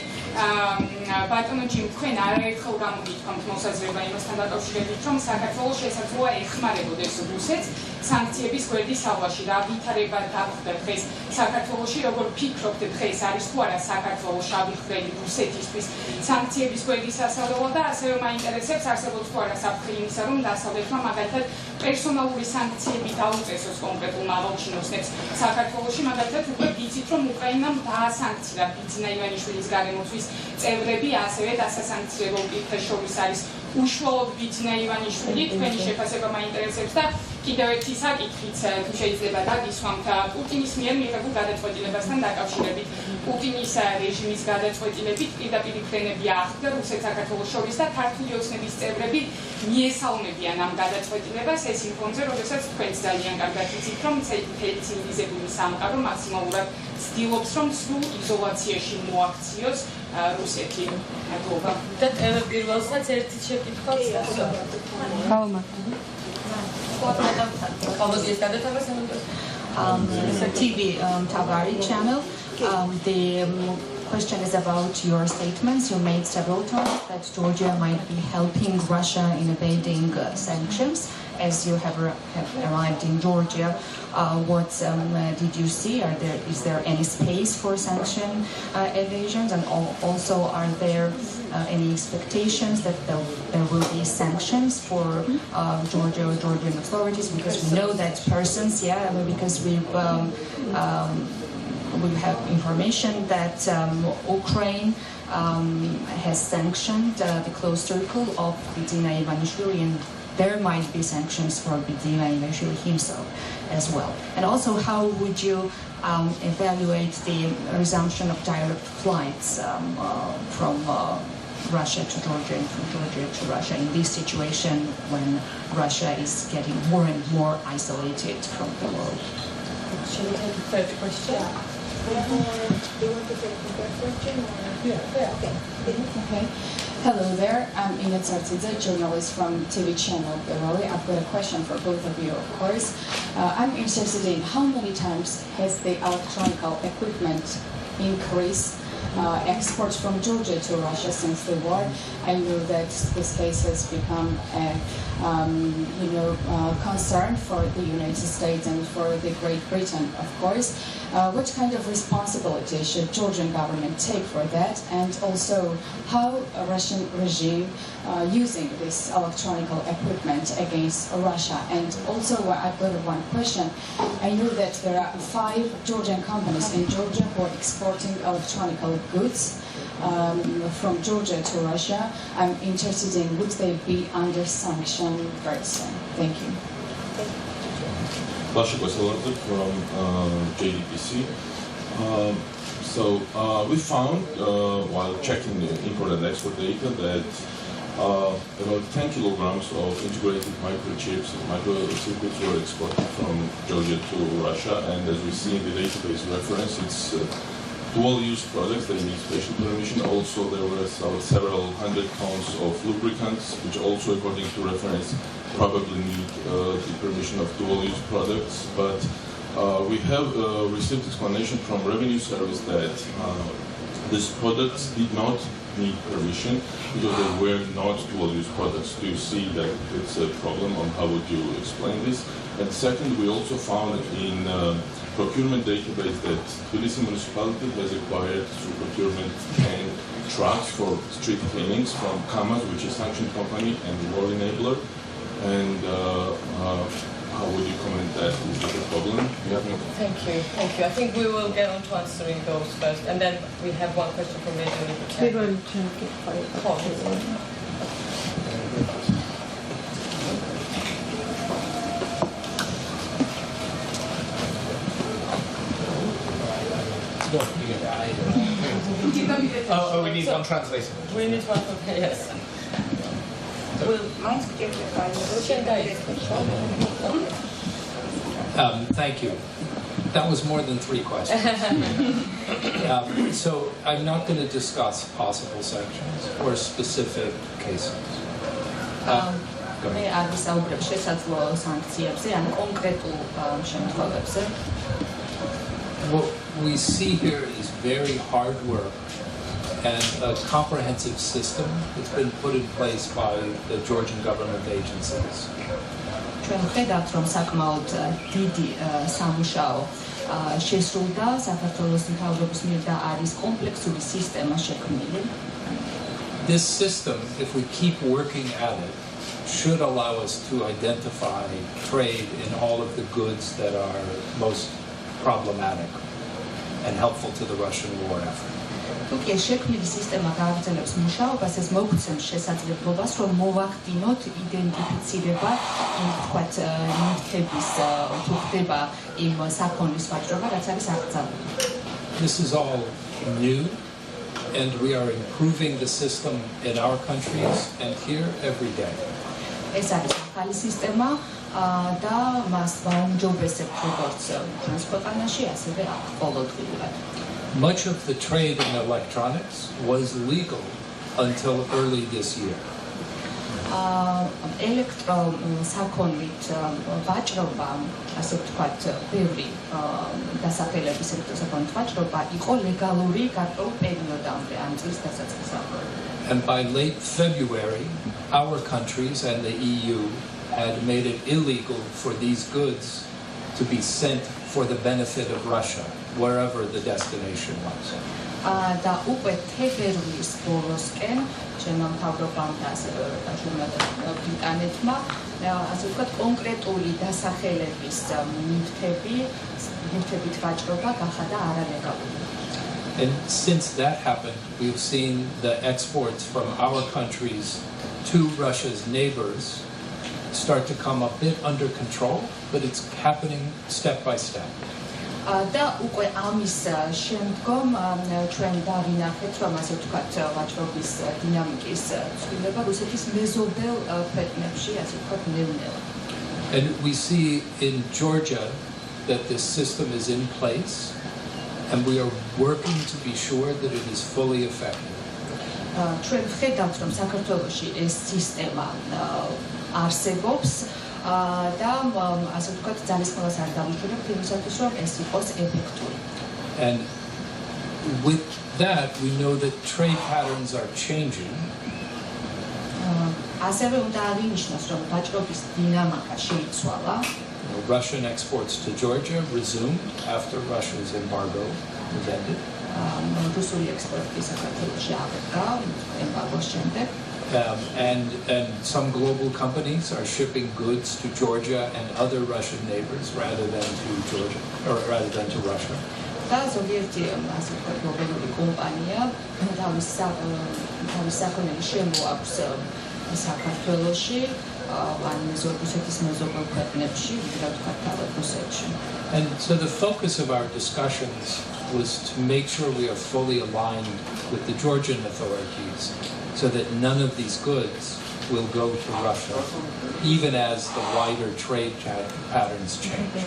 ბატონო ჯიმ, თქვენ არაერთხელ გამოგითქვამთ მოსაზრება იმასთან დაკავშირებით, რომ საქართველოს შესაძლოა ეხმარებოდეს რუსეთს სანქციების გვერდის ავლაში. რა ვითარება დახვდა დღეს საქართველოში, როგორ ფიქრობთ დღეს არის თუ არა საქართველოს შავი ხვრელი რუსეთისთვის სანქციების გვერდის ასწავლება და ასევე მაინტერესებს არსებობს თუ არა საფრთხე იმისა, რომ დასავლეთმა მაგალითად პერსონალური სანქციები დაუწესოს კონკრეტულმა აღოჩინოსნებს საქართველოში, მაგალითად უკვე ვიცით, რომ უკრაინამ დაასანქცია ბიძინა ივანიშვილის გარემოცვის წევრები, ასევე დასასანქციებულ პირთა შორის არის უშუალოდ ბიძინა ივანიშვილი. თქვენი შეფასება მაინტერესებს და კიდევ ერთი საკითხიც თუ შეიძლება დაგისვამთ პუტინის მიერ მიღებულ გადაწყვეტილებასთან დაკავშირებით. პუტინის რეჟიმის გადაწყვეტილებით პირდაპირ ფრენები ახლდა რუსეთს საქართველოს შორის და ქართული ოცნების წევრები მიესალმებიან ამ გადაწყვეტილებას ეს იმ ფონზე, როდესაც თქვენც ძალიან კარგად იცით, რომ ცივილიზებული სამყარო მაქსიმალურად ცდილობს, რომ სრულ იზოლაციაში მოაქციოს რუსეთი. მადლობა. და პირველსაც ერთი შეკითხვა გავამართლე. So TV Mtavari channel. The question is about your statements. You made several times that Georgia might be helping Russia in evading sanctions. As you have arrived in Georgia, what did you see? Is there any space for sanction evasions? And also, are there any expectations that there will be sanctions for Georgia or Georgian authorities? Because we know that persons, because we've we have information that Ukraine has sanctioned the close circle of Bidina Ivanishvili, and there might be sanctions for Bidina Ivanishvili himself as well. And also, how would you evaluate the resumption of direct flights from Russia to Georgia and from Georgia to Russia in this situation when Russia is getting more and more isolated from the world? Shall we take a third question? Do you want to take the third question? Yeah. Okay. Hello there. I'm Ina Tsartidze, journalist from TV channel Mtavari. I've got a question for both of you, of course. I'm interested in how many times has the electronic equipment increased exports from Georgia to Russia since the war. I know that this case has become a concern for the United States and for the Great Britain, of course. What kind of responsibility should Georgian government take for that? And also, how a Russian regime using this electronic equipment against Russia? And also, I've got one question. I know that there are 5 Georgian companies in Georgia who are exporting electronic goods from Georgia to Russia. I'm interested in would they be under sanction very soon? Thank you. Lasha Kwasalarza from JDPC. We found while checking the import and export data that about 10 kilograms of integrated microchips and microcircuits were exported from Georgia to Russia, and as we see in the database reference, it's dual-use products that need special permission. Also, there were several hundred tons of lubricants, which also, according to reference, probably need the permission of dual-use products. But we have received explanation from Revenue Service that these products did not need permission because they were not dual-use products. Do you see that it's a problem, and how would you explain this? And second, we also found in procurement database that Tbilisi municipality has acquired through procurement 10 trucks for street cleanings from Kamaz, which is a sanctioned company and war enabler. And how would you comment that? Is that a problem? Thank you. I think we will get on to answering those first, and then we have one question from Megan. We need one translator. We need one for yes. Thank you. That was more than 3 questions. So I'm not going to discuss possible sanctions or specific cases. მე არ ვისაუბრებ შესაძლო სანქციებზე, ან კონკრეტულ შემთხვევებზე. What we see here is very hard work and a comprehensive system that's been put in place by the Georgian government agencies. ჩვენ ვხედავთ, რომ საკმაოდ დიდი სამუშაო შესრულდა საქართველოს მთავრობის მიერ და არის კომპლექსური სისტემა შექმნილი. This system, if we keep working at it, should allow us to identify trade in all of the goods that are most problematic and helpful to the Russian war effort. თუკი ეს შექმნილი სისტემა გააგრძელებს მუშაობას, ეს მოგცემს შესაძლებლობას, რომ მოვახდინოთ იდენტიფიცირება, თქვათ, ნივთების თუ ხდება იმ საქონლის ვაჭრობა, რაც არის აკრძალული. This is all new, and we are improving the system in our countries and here every day. ეს არის ახალი სისტემა და მას ვაუმჯობესებთ როგორც ჩვენს ქვეყანაში, ასევე აქ ყოველდღიურად. Much of the trade in electronics was legal until early this year. ელექტროსაქონლით ვაჭრობა, ასე ვთქვათ, ბევრი დასახელების ელექტროსაქონლით ვაჭრობა იყო ლეგალური გარკვეულ პერიოდამდე, ამ წლის დასაწყისამდე. And by late February, our countries and the EU had made it illegal for these goods to be sent for the benefit of Russia, wherever the destination was. და უკვე თებერვლის ბოლოსკენ ჩემო მთავრობამ და ასევე ბრიტანეთმა ასე ვთქვათ კონკრეტული დასახელების ნივთები ნივთებით ვაჭრობა გახადა არალეგალური. And since that happened, we've seen the exports from our countries to Russia's neighbors start to come a bit under control, but it's happening step by step. და უკვე ამის შემდგომ ჩვენ დავინახეთ, რომ ასე ვთქვათ, ვაჭრობის დინამიკის ცვლილება რუსეთის მეზობელ ქვეყნებში, ასე ვთქვათ, ნელ-ნელა. And we see in Georgia that this system is in place, and we are working to be sure that it is fully effective. ჩვენ ვხედავთ, რომ საქართველოში ეს სისტემა არსებობს და ასე ვთქვათ, ძალისხმევას არ დავუშვებთ იმისათვის, რომ ეს იყოს ეფექტური. And with that, we know that trade patterns are changing. ასევე უნდა აღინიშნოს, რომ ვაჭრობის დინამიკა შეიცვალა. Russian exports to Georgia resumed after Russia's embargo was ended. რუსული ექსპორტი საქართველოში აღდგა ემბარგოს შემდეგ. And some global companies are shipping goods to Georgia and other Russian neighbors rather than to Georgia or rather than to Russia. და ზოგიერთი ასე ვთქვათ გლობალური კომპანია თავის საქონელი შემოაქვს საქართველოში, ან რუსეთის მეზობელ ქვეყნებში, ვიდრე ვთქვათ თავად რუსეთში. And so the focus of our discussions was to make sure we are fully aligned with the Georgian authorities so that none of these goods will go to Russia, even as the wider trade patterns change.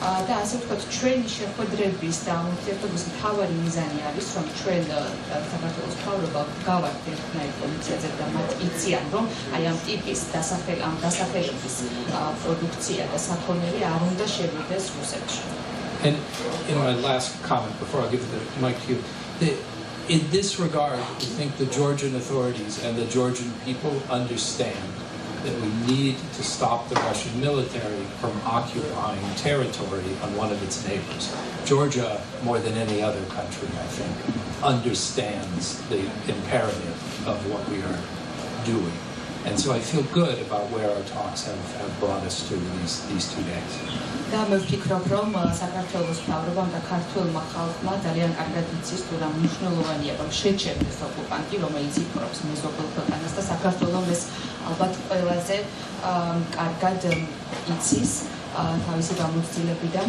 და ასე ვთქვათ, ჩვენი შეხვედრების და ურთიერთობის მთავარი მიზანი არის, რომ ჩვენ საქართველოს მთავრობა გავართ ერთნაირ პოლიციაზე და მათ იციან, რომ აი ამ ტიპის დასახელების პროდუქცია და საქონელი არ უნდა შევიდეს რუსეთში. And in my last comment, before I give the mic to you, in this regard, we think the Georgian authorities and the Georgian people understand that we need to stop the Russian military from occupying territory on one of its neighbors. Georgia, more than any other country, I think, understands the imperative of what we are doing. And so I feel good about where our talks have brought us to these 2 days. და მე ვფიქრობ, რომ საქართველოს მთავრობამ და ქართულმა ხალხმა ძალიან კარგად იცის, თუ რა მნიშვნელოვანია, რომ შეჩერდეს ოკუპანტი, რომელიც იფრობს მეზობელ ქვეყანას და საქართველოს ეს ალბათ ყველაზე კარგად იცის თავისი გამოცდილებიდან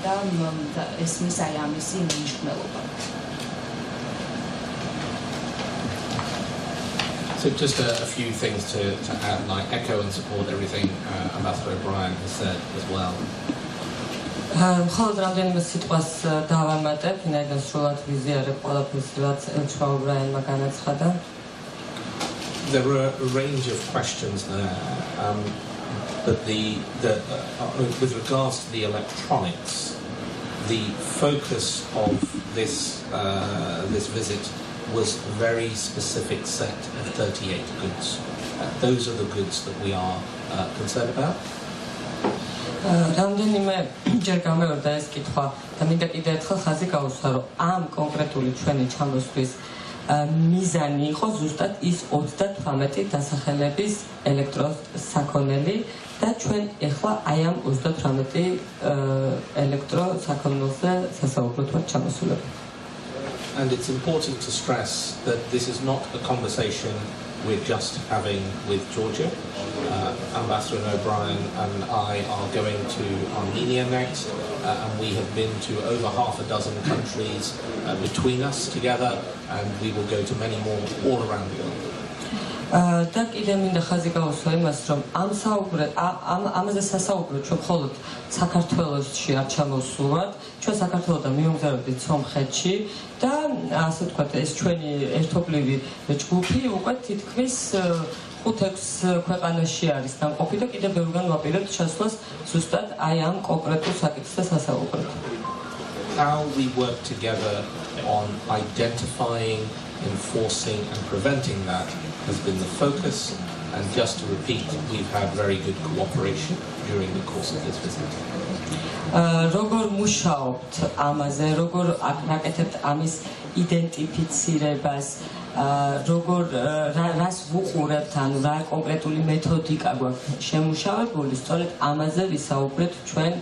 და ესმის აი ამისი მნიშვნელობა. So just a few things to add, and I echo and support everything Ambassador O'Brien has said as well. მხოლოდ რამდენიმე სიტყვას დავამატებ, ვინაიდან სრულად ვიზიარებ ყველაფერს, რაც ელჩმა ობრაინმა განაცხადა. There were a range of questions there, but with regards to the electronics, the focus of this visit was a very specific set of 38 goods. Those are the goods that we are concerned about. რამდენიმე ჯერ გამევარდა ეს კითხვა და მინდა კიდევ ერთხელ ხაზი გაუსვა, რომ ამ კონკრეტული ჩვენი ჩამოსვლის მიზანი იყო ზუსტად ის 38 დასახელების ელექტროსაქონელი და ჩვენ ეხლა აი ამ 38 ელექტროსაქონელზე სასაუბროთ ვართ ჩამოსულები. And it's important to stress that this is not a conversation we're just having with Georgia. Ambassador O'Brien and I are going to Armenia next, and we have been to over half a dozen countries between us together, and we will go to many more all around the world. და კიდევ მინდა ხაზი გაუსვა იმას, რომ ამაზე სასაუბრო ჩვენ მხოლოდ საქართველოში არ ჩამოვსულვართ, ჩვენ საქართველოდან მივმგზავრებდით სომხეთში და ასე ვთქვათ, ეს ჩვენი ერთობლივი ჯგუფი უკვე თითქმის 5-6 ქვეყანაში არის დამყოფი და კიდევ ბევრგან ვაპირებთ ჩასვლას ზუსტად აი ამ კონკრეტულ საკითხზე სასაუბრად. How we work together on identifying, enforcing and preventing that has been the focus, and just to repeat, we've had very good cooperation during the course of this visit. როგორ მუშაობთ ამაზე, როგორ აკეთებთ ამის იდენტიფიცირებას, როგორ რას ვუყურებთ, ანუ რა კონკრეტული მეთოდიკა გვაქვს შემუშავებული, სწორედ ამაზე ვისაუბრეთ ჩვენ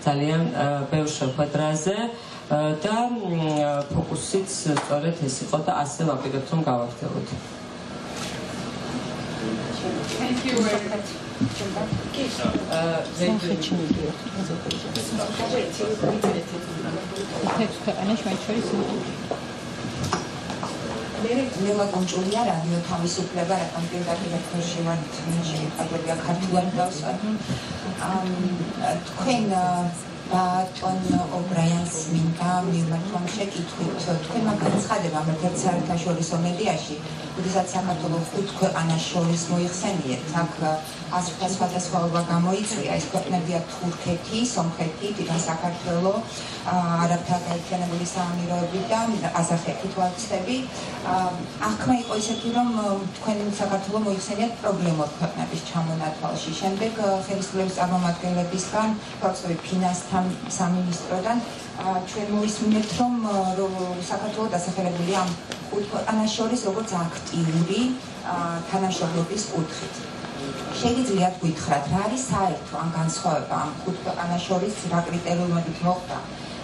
ძალიან ბევრ შეხვედრაზე და ფოკუსიც სწორედ ეს იყო და ასე ვაპირებთ რომ გავაგრძელოთ. Thank you very much. მელაკონჭულია რადიო თავისუფლება, რატომ პირდაპირ ეთერში ვართ, შეგვიძლია ქართულად დავსვათ. თქვენ ბატონ ობრაიანს მინდა მიმართვა შეკითხვით, თქვენმა განცხადება ერთ საერთაშორისო მედიაში, როდესაც საქართველოს 5 ქვეყანას შორის მოიხსენიეთ, აქ სხვადასხვაობა გამოიწვია, ეს ქვეყნებია თურქეთი, სომხეთი, თვითონ საქართველო, არაბთა გაერთიანებული საამიროები და ყაზახეთი თვალწები. აღქმა იყო ისეთი, რომ თქვენ საქართველოს მოიხსენიათ პრობლემურ ქვეყნების ჩამონათვალში. შემდეგ ხელისუფლების წარმომადგენლებისგან, ფაქტობრივად ფინანსთა სამინისტროდან ჩვენ მოვისმინეთ, რომ საქართველოს დასახელებულია ამ 5 ქვეყანას შორის როგორც აქტიური თანამშრომლობის კუთხით. შეგიძლიათ გითხრათ, რა არის საერთო ან განსხვავება ამ 5 ქვეყანას შორის, რა კრიტერიუმებით მოხდა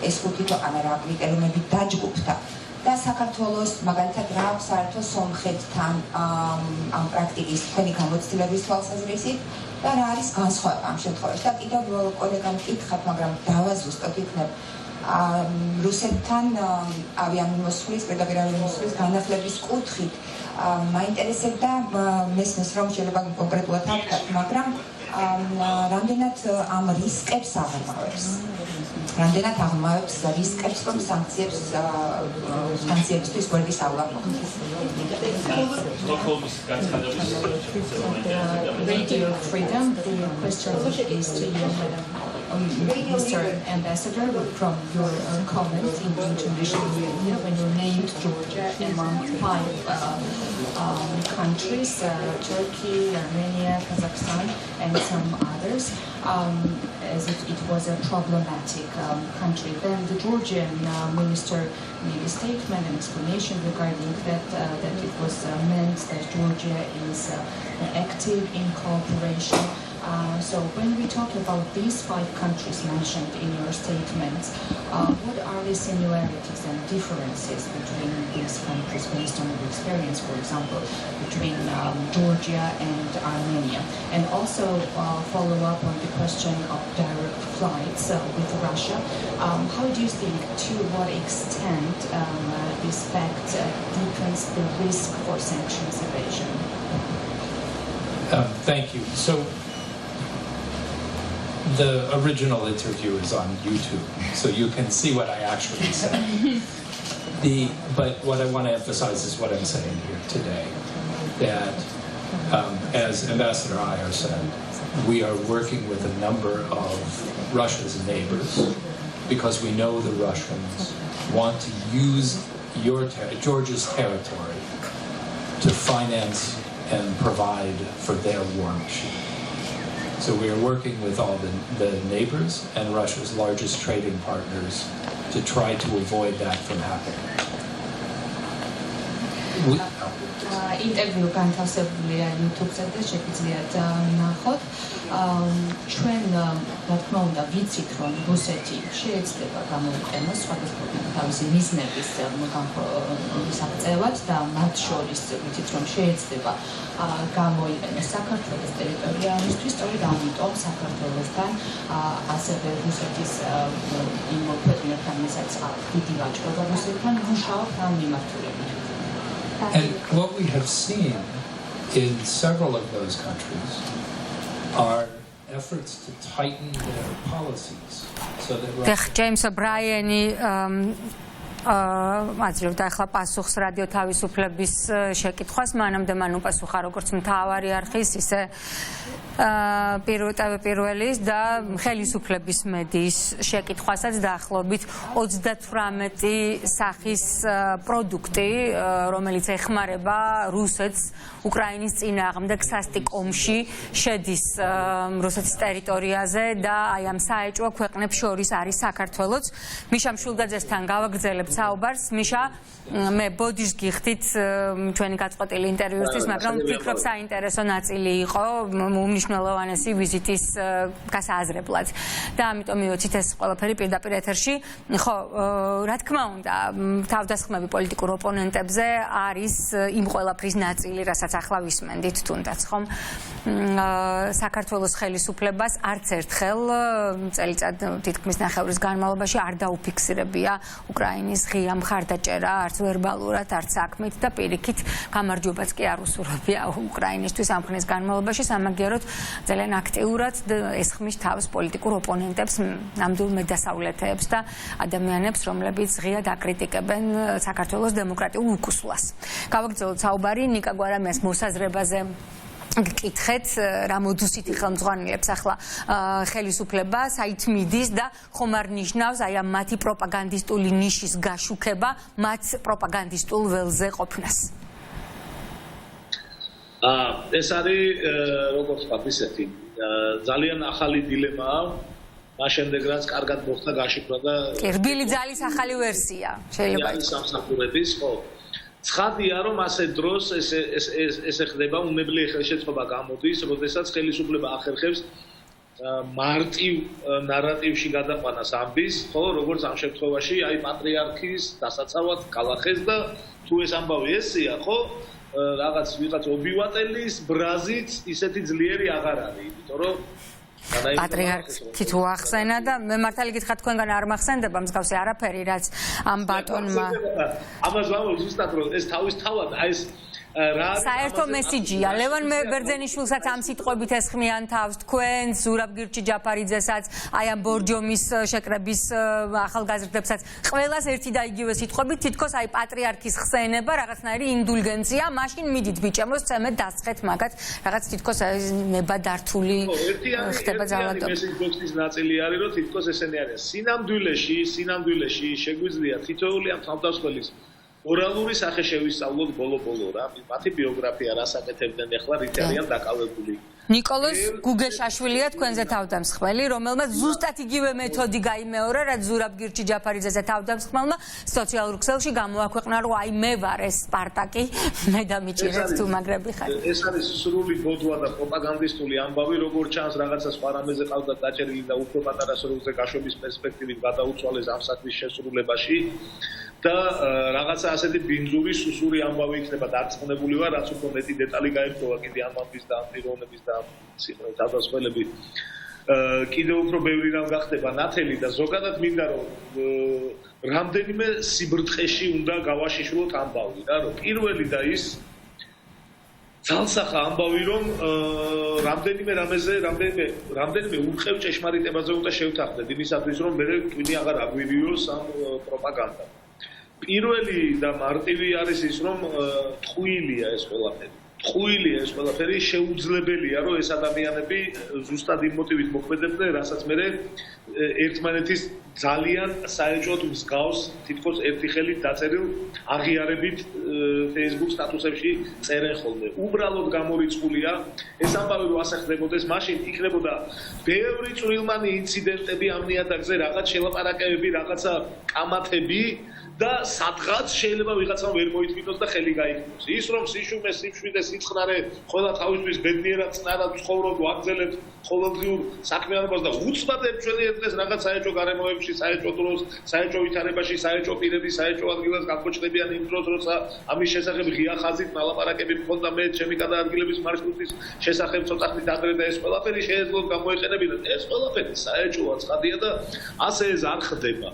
ეს 5 ქვეყანა, რა კრიტერიუმებით დაჯგუფდა და საქართველოს მაგალითად რა აქვს საერთო სომხეთთან ამ პრაქტიკის თქვენი გამოცდილების თვალსაზრისით და რა არის განსხვავება ამ შემთხვევაში და კიდევ კოლეგამ კითხავთ, მაგრამ დავაზუსტოთ იქნებ რუსეთთან ავიამიმოსვლის, პირდაპირ ავიამიმოსვლის განახლების კუთხით მაინტერესებდა მესმის რომ შეიძლება კონკრეტულად აღქვათ, მაგრამ რამდენად ამ რისკებს აღრმავებს. რამდენად აღრმავებს რისკებს, რომ სანქციებისთვის გვერდის ავლა მოხდეს. Radio freedom, the question is to you, Mr. Ambassador, from your comments in the international media when you named Georgia among 5 countries, Turkey, Armenia, Kazakhstan, and some others, as if it was a problematic country. Then the Georgian minister made a statement and explanation regarding that it was meant that Georgia is active in cooperation. So when we talk about these 5 countries mentioned in your statements, what are the similarities and differences between these countries based on your experience, for example, between Georgia and Armenia? And also follow up on the question of direct flights with Russia. How do you think, to what extent this fact deepens the risk for sanctions evasion? Thank you. So the original interview is on YouTube, so you can see what I actually said. But what I want to emphasize is what I'm saying here today, that as Ambassador Iyer said, we are working with a number of Russia's neighbors because we know the Russians want to use Georgia's territory to finance and provide for their war machine. So we are working with all the neighbors and Russia's largest trading partners to try to avoid that from happening. Interview განთავსებულია YouTube-ზე და შეგვიძლიათ ნახოთ. ჩვენ რა თქმა უნდა ვიცით, რომ რუსეთი შეეცდება გამოიყენოს სხვადასხვა თავისი მიზნების საღწევად და მათ შორის ვიცით, რომ შეეცდება გამოიყენოს საქართველოს ტერიტორიისთვის, სწორედ ამიტომ საქართველოსთან ასევე რუსეთის იმ ქვეყნებთან, ვისაც დიდი ვაჭრობა რუსეთთან მუშაობთ ამ მიმართულებით. And what we have seen in several of those countries are efforts to tighten their policies so that James O'Brien აძლევდა ახლა პასუხს რადიო თავისუფლების შეკითხვას, მანამდე მან უპასუხა როგორც მთავარი არხის, ისე პირველის და ხელისუფლების მედიის შეკითხვასაც დაახლოებით 38 სახის პროდუქტი, რომელიც ეხმარება რუსეთს უკრაინის წინააღმდეგ სასტიკ ომში შედის რუსეთის ტერიტორიაზე და აი ამ საეჭვო ქვეყნებს შორის არის საქართველოც. მიშა მშვილდაძესთან გავაგრძელებთ საუბარს. მიშა, მე ბოდიშ გიხდით ჩვენი გაწყოტილი ინტერვიუსთვის, მაგრამ ვფიქრობ საინტერესო ნაწილი იყო უმნიშვნელოვანესი ვიზიტის გასააზრებლად. და ამიტომ მივეცით ეს ყველაფერი პირდაპირ ეთერში. ხო, რა თქმა უნდა, თავდასხმები პოლიტიკურ ოპონენტებზე არის იმ ყველაფრის ნაწილი, რასაც ახლა ვისმენდით თუნდაც, ხომ? საქართველოს ხელისუფლებას არც ერთხელ წელიწად თითქმის ნახევრის განმავლობაში არ დაუფიქსირებია უკრაინის ღია მხარდაჭერა, არც ვერბალურად, არც საქმით და პირიქით გამარჯვებაც კი არ უსურვებია უკრაინისთვის ამ ხნის განმავლობაში, სამაგიეროდ ძალიან აქტიურად ესხმის თავს პოლიტიკურ ოპონენტებს, ნამდვილ მედასავლეთეებს და ადამიანებს, რომლებიც ღიად აკრიტიკებენ საქართველოს დემოკრატიულ უკუსლას. გავაგრძელოთ საუბარი ნიკა გვარამიას მოსაზრებაზე. გკითხეთ რა მოდუსით ხელმძღვანელებს ახლა ხელისუფლება საით მიდის და ხომ არ ნიშნავს აი ამ მათი პროპაგანდისტული ნიშის გაშუქება მათ პროპაგანდისტულ ველზე ყოფნას. ეს არის როგორც ვთქვათ ისეთი ძალიან ახალი დილემაა მას შემდეგ რაც კარგად მოხდა გაშიფრვა და რბილი ძალის ახალი ვერსია შეიძლება იყოს სამსახურების ხო ცხადია რომ ასე დროს ეს ხდება უნებლი ხელშეწყობა გამოდის როდესაც ხელისუფლება ახერხებს მარტივ ნარატივში გადაყვანას ამბის ხო როგორც ამ შემთხვევაში აი პატრიარქის დასაცავად კალახეს და თუ ეს ამბავი ესეა ხო რაღაც ვიღაც ობივატელის ბრაზით ისეთი ძლიერი აღარ არის იმიტომ რომ პატრიარქი თუ ახსენა და მე მართალი გითხრა თქვენგან არ მახსენდება მსგავსი არაფერი რაც ამ ბატონმა ამას ვამბობ ზუსტად რომ ეს თავისთავად აი ეს საერთო მესიჯია ლევან ბერძენიშვილსაც ამ სიტყვებით ესხმიან თავს თქვენ ზურაბ გირჩი ჯაფარიძესაც აი ამ ბორჯომის შეკრების ახალგაზრდებსაც ყველას ერთი და იგივე სიტყვებით თითქოს აი პატრიარქის ხსენება რაღაცნაირი ინდულგენცია მაშინ მიდით ბიჭემო წემეთ დასწრეთ მაგათ რაღაც თითქოს ნება დართული ხდება ძალადობა ეს ბოქსის ნაწილი არის რომ თითქოს ესენი არის სინამდვილეში შეგვიძლია თითოეული ამ თავდასხმელის ორალური სახე შევისწავლოთ ბოლო-ბოლო რა მათი ბიოგრაფია რას აკეთებდნენ ახლა რით არიან დაკავებული ნიკოლოზ გუგეშაშვილია თქვენზე თავდამსხმელი რომელმაც ზუსტად იგივე მეთოდი გაიმეორა რაც ზურაბ გირჩი ჯაფარიძეზე თავდამსხმელმა სოციალურ ქსელში გამოაქვეყნა რომ აი მე ვარ ეს სპარტაკი მე დამიჭირეთ თუ მაგრები ხარ ეს არის სრული ბოდვა და პროპაგანდისტული ამბავი როგორც ჩანს რაღაცა სხვა რამეზე ყავდა დაჭერილი და უფრო პატარა სრულზე გაშვების პერსპექტივით გადაუცვალეს ამ საქმის შესრულებაში და რაღაცა ასეთი ბინძური სუსური ამბავი იქნება დარწმუნებული ვარ რაც უფრო მეტი დეტალი გაემთხვევა კიდე ამ ამბის და ამ პიროვნების და სიყვარულის თავდასხმელები კიდევ უფრო ბევრი რამ გახდება ნათელი და ზოგადად მინდა რომ რამდენიმე სიბრტყეში უნდა გავაშიშვლოთ ამბავი რა რომ პირველი და ის ძალსახა ამბავი რომ რამდენიმე უხევ ჭეშმარიტებაზე უნდა შევთანხმდეთ იმისათვის რომ მე ტვინი აღარ აგვირიოს ამ პროპაგანდამ პირველი და მარტივი არის ის რომ ტყუილია ეს ყველაფერი შეუძლებელია რომ ეს ადამიანები ზუსტად იმ მოტივით მოქმედებდნენ რასაც მე ერთმანეთის ძალიან საეჭვოდ მსგავს თითქოს ერთი ხელით დაწერილ აღიარებით Facebook სტატუსებში წერენ ხოლმე უბრალოდ გამორიცხულია ეს ამბავი რომ ასე ხდებოდეს მაშინ იქნებოდა ბევრი წვრილმანი ინციდენტები ამ ნიადაგზე რაღაც შელაპარაკებები რაღაცა კამათები და სადღაც შეიძლება ვიღაცამ ვერ მოითმინოს და ხელი გაიგნოს. ის რომ სიშუმე, სიფშვიდე, სიცხნარე, ყველა თავისთვის ბედნიერად წნარად ცხოვრობ, ვაგრძელებთ ყოველდღიურ საქმიანობას და უცბადებ ჩვენი ეს რაღაც საეჭვო გარემოებში, საეჭვო დროს, საეჭვო ვითარებაში, საეჭვო პირების, საეჭვო ადგილას განკოჭდებიან იმ დროს, როცა ამის შესახებ ღია ხაზით მალაპარაკები მქონდა მე ჩემი გადაადგილების მარშრუტის შესახებ ცოტა ხნით ადრე და ეს ყველაფერი შეეძლოთ გამოეყენებინათ. ეს ყველაფერი საეჭვოა, ცხადია და ასე ეს არ ხდება.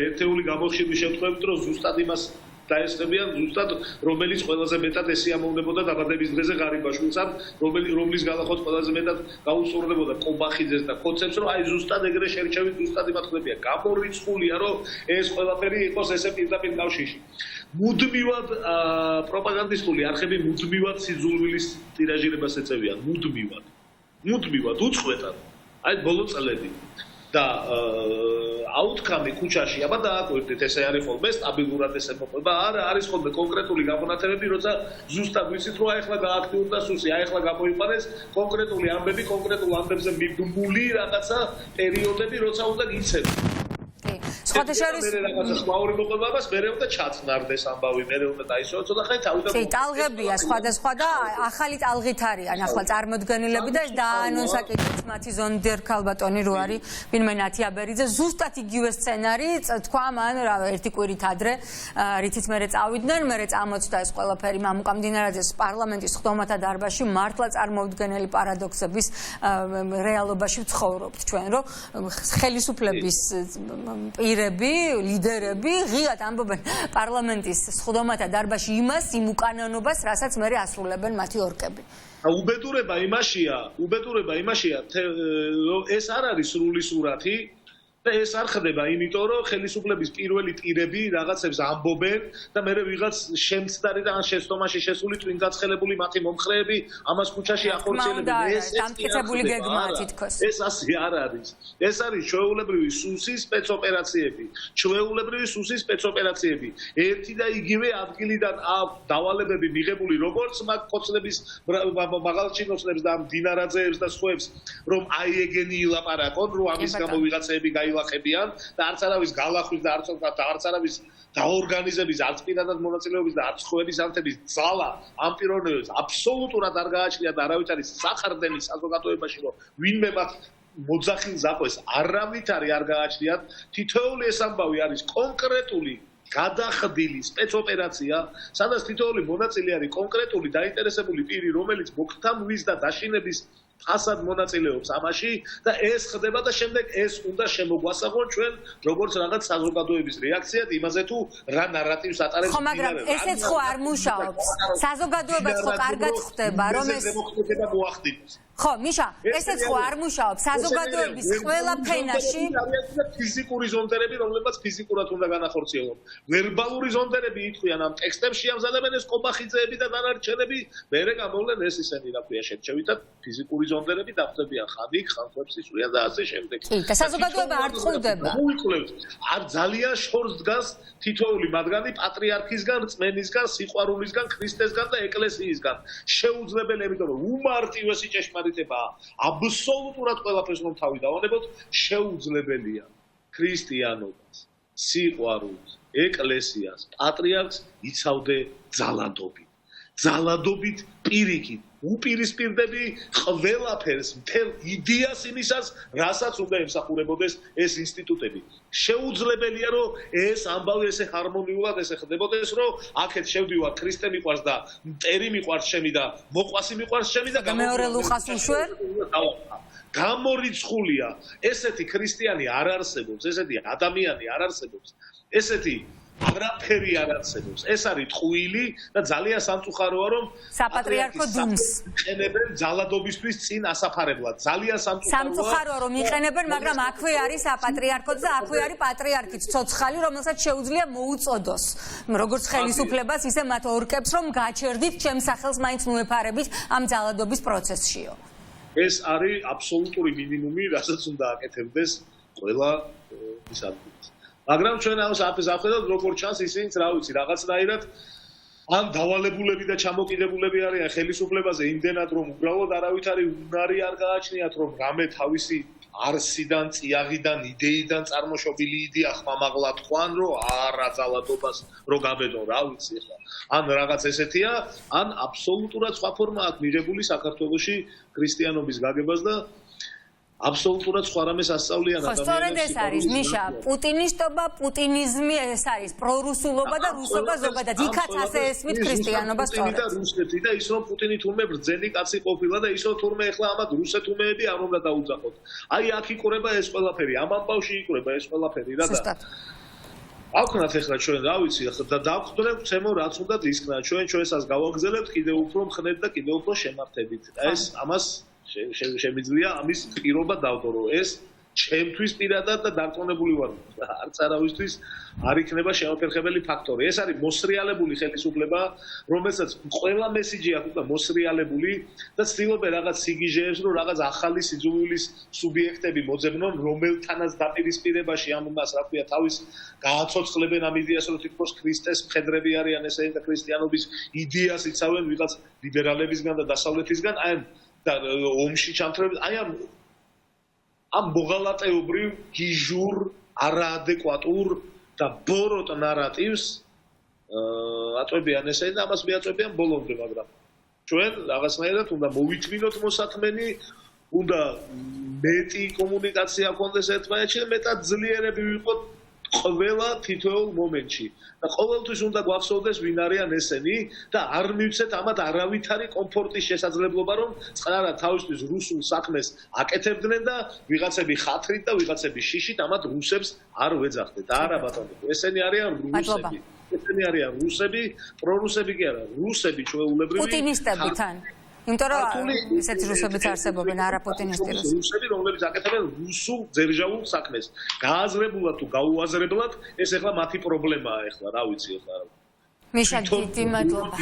ერთეული გამოხშების შემთხვევით რომ ზუსტად იმას დაესწრებიან ზუსტად რომელიც ყველაზე მეტად ესიამოვნებოდა დაბადების დღეზე ღარიბაშვილსაც რომლის გალახოთ ყველაზე მეტად გაუსწორდებოდა კობახიძეს და კონცეფტს რომ აი ზუსტად ეგრე შერჩევით ზუსტად იმათ ხდებია გამორიცხულია რომ ეს ყველაფერი იყოს ესე პირდაპირ კავშირში მუდმივად პროპაგანდისტული არხები მუდმივად სიძულვილის ტირაჟირებას ეწევიან მუდმივად უწყვეტად აი ბოლო წლები და აუთკამი ქუჩაში აბა დააკვირდით ესე არის ხოლმე სტაბილურად ესე მოყვება არა არის ხოლმე კონკრეტული გამონათებები როცა ზუსტად ვიცით რომ ახლა გააქტიურდა სუსი ახლა გამოიყარეს კონკრეტული ამბები კონკრეტულ ამბებზე მიბმული რაღაცა პერიოდები როცა უნდა გიცემთ მე რაღაცა სხვაური მოყვებას მე უნდა ჩაწნარდეს ამბავი, მე უნდა დაისვათ და ხაი თავიდან კი, ტალღებია სხვადასხვა და ახალი ტალღით არიან ახლა წარმოდგენილები და ეს დაანონსა კიდეც მათი ზონდერ ქალბატონი რო არის ვინმე ნათი აბერიძე ზუსტად იგივე სცენარი თქვა მან რა ერთი კვირით ადრე რითიც მე წავიდნენ მე წამოწდა ეს ყველაფერი მამუკა მდინარაძეს პარლამენტის ხდომათა დარბაზში მართლა წარმოუდგენელი პარადოქსების რეალობაში ვცხოვრობთ ჩვენ რომ ხელისუფლების პირები ლიდერები ღიად ამბობენ პარლამენტის ხდომათა დარბაზში იმას იმ უკანონობას რასაც მე ასრულებენ მათი ორკები უბედურება იმაშია ეს არ არის სრული სურათი და ეს არ ხდება იმიტომ რომ ხელისუფლების პირველი ტირები რაღაცებს ამბობენ და მე ვიღაც შემცდარი და ან შეცდომაში შესული twin-გაცხელებული მათი მომხრეები ამას ქუჩაში ახორციელებენ ეს ასე არ არის ეს არის ჩვეულებრივი სუსის სპეცოპერაციები ერთი და იგივე ადგილიდან დავალებები მიღებული როგორც მაგ კოცლების მაღალჩინოსნებს და დინარაძეებს და სხვებს რომ აი ეგენი ილაპარაკონ რომ ამის გამო ვიღაცები ლახებიან და არც არავის გალახვის და არც არავის დაორგანიზების არც პირადად მონაწილეობის და არც ხვების ანთების ძალა ამ პიროვნებებს აბსოლუტურად არ გააჩნია და არავის არის სახარდენი საზოგადოებაში რომ ვინმე მათ მოძახილს აყვეს არავითარი არ გააჩნიათ თითოეული ეს ამბავი არის კონკრეტული გადახდილი სპეცოპერაცია სადაც თითოეული მონაწილე არის კონკრეტული დაინტერესებული პირი რომელიც მოქთამვის და დაშინების ასად მონაწილეობს ამაში და ეს ხდება და შემდეგ ეს უნდა შემოგვასაღონ ჩვენ როგორც რაღაც საზოგადოების რეაქციად იმაზე თუ რა ნარატივს ატარებს ხო მაგრამ ესეც ხო არ მუშაობს საზოგადოებაც ხო კარგად ხდება რომ ეს მოახდინოს ხო მიშა ესეც ხო არ მუშაობს საზოგადოების ყველა ფენაში ფიზიკური ზონდერები რომლებიც ფიზიკურად უნდა განახორციელონ ვერბალური ზონდერები იტყვიან ამ ტექსტებში ამზადებენ ეს კობახიძეები და დანარჩენები მერე გამოვლენ ეს ისენი რა ქვია შეჩევითად ფიზიკური ზონდერები დახვდებიან ხანიქ ხანხვებს ისვრიან და ასე შემდეგ კი და საზოგადოება არ წყურდება მოიკლევთ არ ძალიან შორს დგას თითოეული მათგანი პატრიარქისგან რწმენისგან სიყვარულისგან ქრისტესგან და ეკლესიისგან შეუძლებელი იმიტომ რომ უმარტივესი ჭეშმარიტებაა აბსოლუტურად ყველაფერს რომ თავი დავანებოთ შეუძლებელია ქრისტიანობას სიყვარულს ეკლესიას პატრიარქს იცავდე ძალადობით პირიქით უპირისპირდები ყველაფერს მთელ იდეას იმისას რასაც უნდა ემსახურებოდეს ეს ინსტიტუტები შეუძლებელია რომ ეს ამბავი ესე ჰარმონიულად ესე ხდებოდეს რომ აქეთ შევდივარ ქრისტე მიყვარს და მტერი მიყვარს შემი და მოყვასი მიყვარს შემი და მეორე ლუყას უშვერ გამორიცხულია ესეთი ქრისტიანი არ არსებობს ესეთი ადამიანი არ არსებობს ესეთი არაფერი არ არსებობს. ეს არის ტყუილი და ძალიან სამწუხაროა რომ საპატრიარქო დუმს იყენებენ ძალადობისთვის წინ ასაფარებლად. ძალიან სამწუხაროა რომ იყენებენ, მაგრამ აქვე არის საპატრიარქოც და აქვე არის პატრიარქიც ცოცხალი, რომელსაც შეუძლია მოუწოდოს. როგორც ხელისუფლებას, ისე მათ ორკებს რომ გაჩერდით ჩემს სახელს მაინც ნუეფარებით ამ ძალადობის პროცესშიო. ეს არის აბსოლუტური მინიმუმი, რასაც უნდა აკეთებდეს ყველა ის ადგილას. მაგრამ ჩვენ ამას აფეთქებთ როგორც ჩანს ისინიც რა ვიცი რაღაცნაირად ან დავალებულები და ჩამოკიდებულები არიან ხელისუფლებაზე იმდენად რომ უბრალოდ არავითარი უნარი არ გააჩნიათ რომ რამე თავისი არსიდან წიაღიდან იდეიდან წარმოშობილი იდეა ხმამაღლა თქვან რომ არა ძალადობას რო გაბედონ რა ვიცი ხა ან რაღაც ესეთია ან აბსოლუტურად სხვა ფორმა აქვს მიღებული საქართველოში ქრისტიანობის გაგებას და აბსოლუტურად სხვა რამეს ასწავლიან ადამიანებს. ხო, სწორედ ეს არის, მიშა, პუტინისტობა, პუტინიზმი ეს არის, პრორუსულობა და რუსობა ზოგადად. იქაც ასე ესმით ქრისტიანობა სწორედ. და რუსეთი და ის რომ პუტინი თურმე ბრძენი კაცი ყოფილა და ის რომ თურმე ახლა ამათ რუსეთუმეები არ უნდა დაუძახოთ. აი აქ იყურება ეს ყველაფერი, ამ ამბავში იყურება ეს ყველაფერი რა და. ავქნათ ახლა ჩვენ რა ვიცი და დავხვდეთ ცემო რაც უნდა ისქნა ჩვენ ჩვენსაც გავაგზავნებთ კიდევ უფრო მხნედ და კიდევ უფრო შემართებით. ეს ამას შემიძლია ამის პირობა დავდო ეს ჩემთვის პირადად და დარწმუნებული ვარ არც არავისთვის არ იქნება შემოფერხებელი ფაქტორი ეს არის მოსრიალებული ხელისუფლება რომელსაც ყველა მესიჯი აქვს და მოსრიალებული და ცდილობენ რაღაც სიგიჟეებს რომ რაღაც ახალი სიძულვილის სუბიექტები მოძებნონ რომელთანაც დაპირისპირებაში ამას რა ქვია თავის გააცოცხლებენ ამ იდეას რომ თითქოს ქრისტეს მხედრები არიან ესენი და ქრისტიანობის იდეას იცავენ ვიღაც ლიბერალებისგან და დასავლეთისგან აი და ომში ჩამთრევენ აი ამ მოღალატეობრივ გიჟურ არაადეკვატურ და ბოროტ ნარატივს აწვევიან ესენი და ამას მიაწვევიან ბოლომდე, მაგრამ ჩვენ რაღაცნაირად უნდა მოვითმინოთ მოსათმენი, უნდა მეტი კომუნიკაცია გქონდეს ერთმანეთში და მეტად ძლიერები ვიყოთ ყველა თითოეულ მომენტში და ყოველთვის უნდა გვახსოვდეს ვინ არიან ესენი და არ მივცეთ ამათ არავითარი კომფორტის შესაძლებლობა, რომ წყნარად თავისთვის რუსულ საქმეს აკეთებდნენ და ვიღაცები ხათრით და ვიღაცები შიშით ამათ რუსებს არ ვეძახდეთ. არა ბატონო, ესენი არიან რუსები. ესენი არიან რუსები, პრორუსები კი არა, რუსები ჩვეულებრივი პუტინისტები თან. იმიტომ რომ ესეთი რუსებიც არსებობენ, არა პუტინისტი რუსები, რომლებიც აკეთებენ რუსულ ძერჟაულ საქმეს. გააზრებულად თუ გაუაზრებლად, ეს ახლა მათი პრობლემაა ახლა, რა ვიცი ახლა. მიშა, დიდი მადლობა.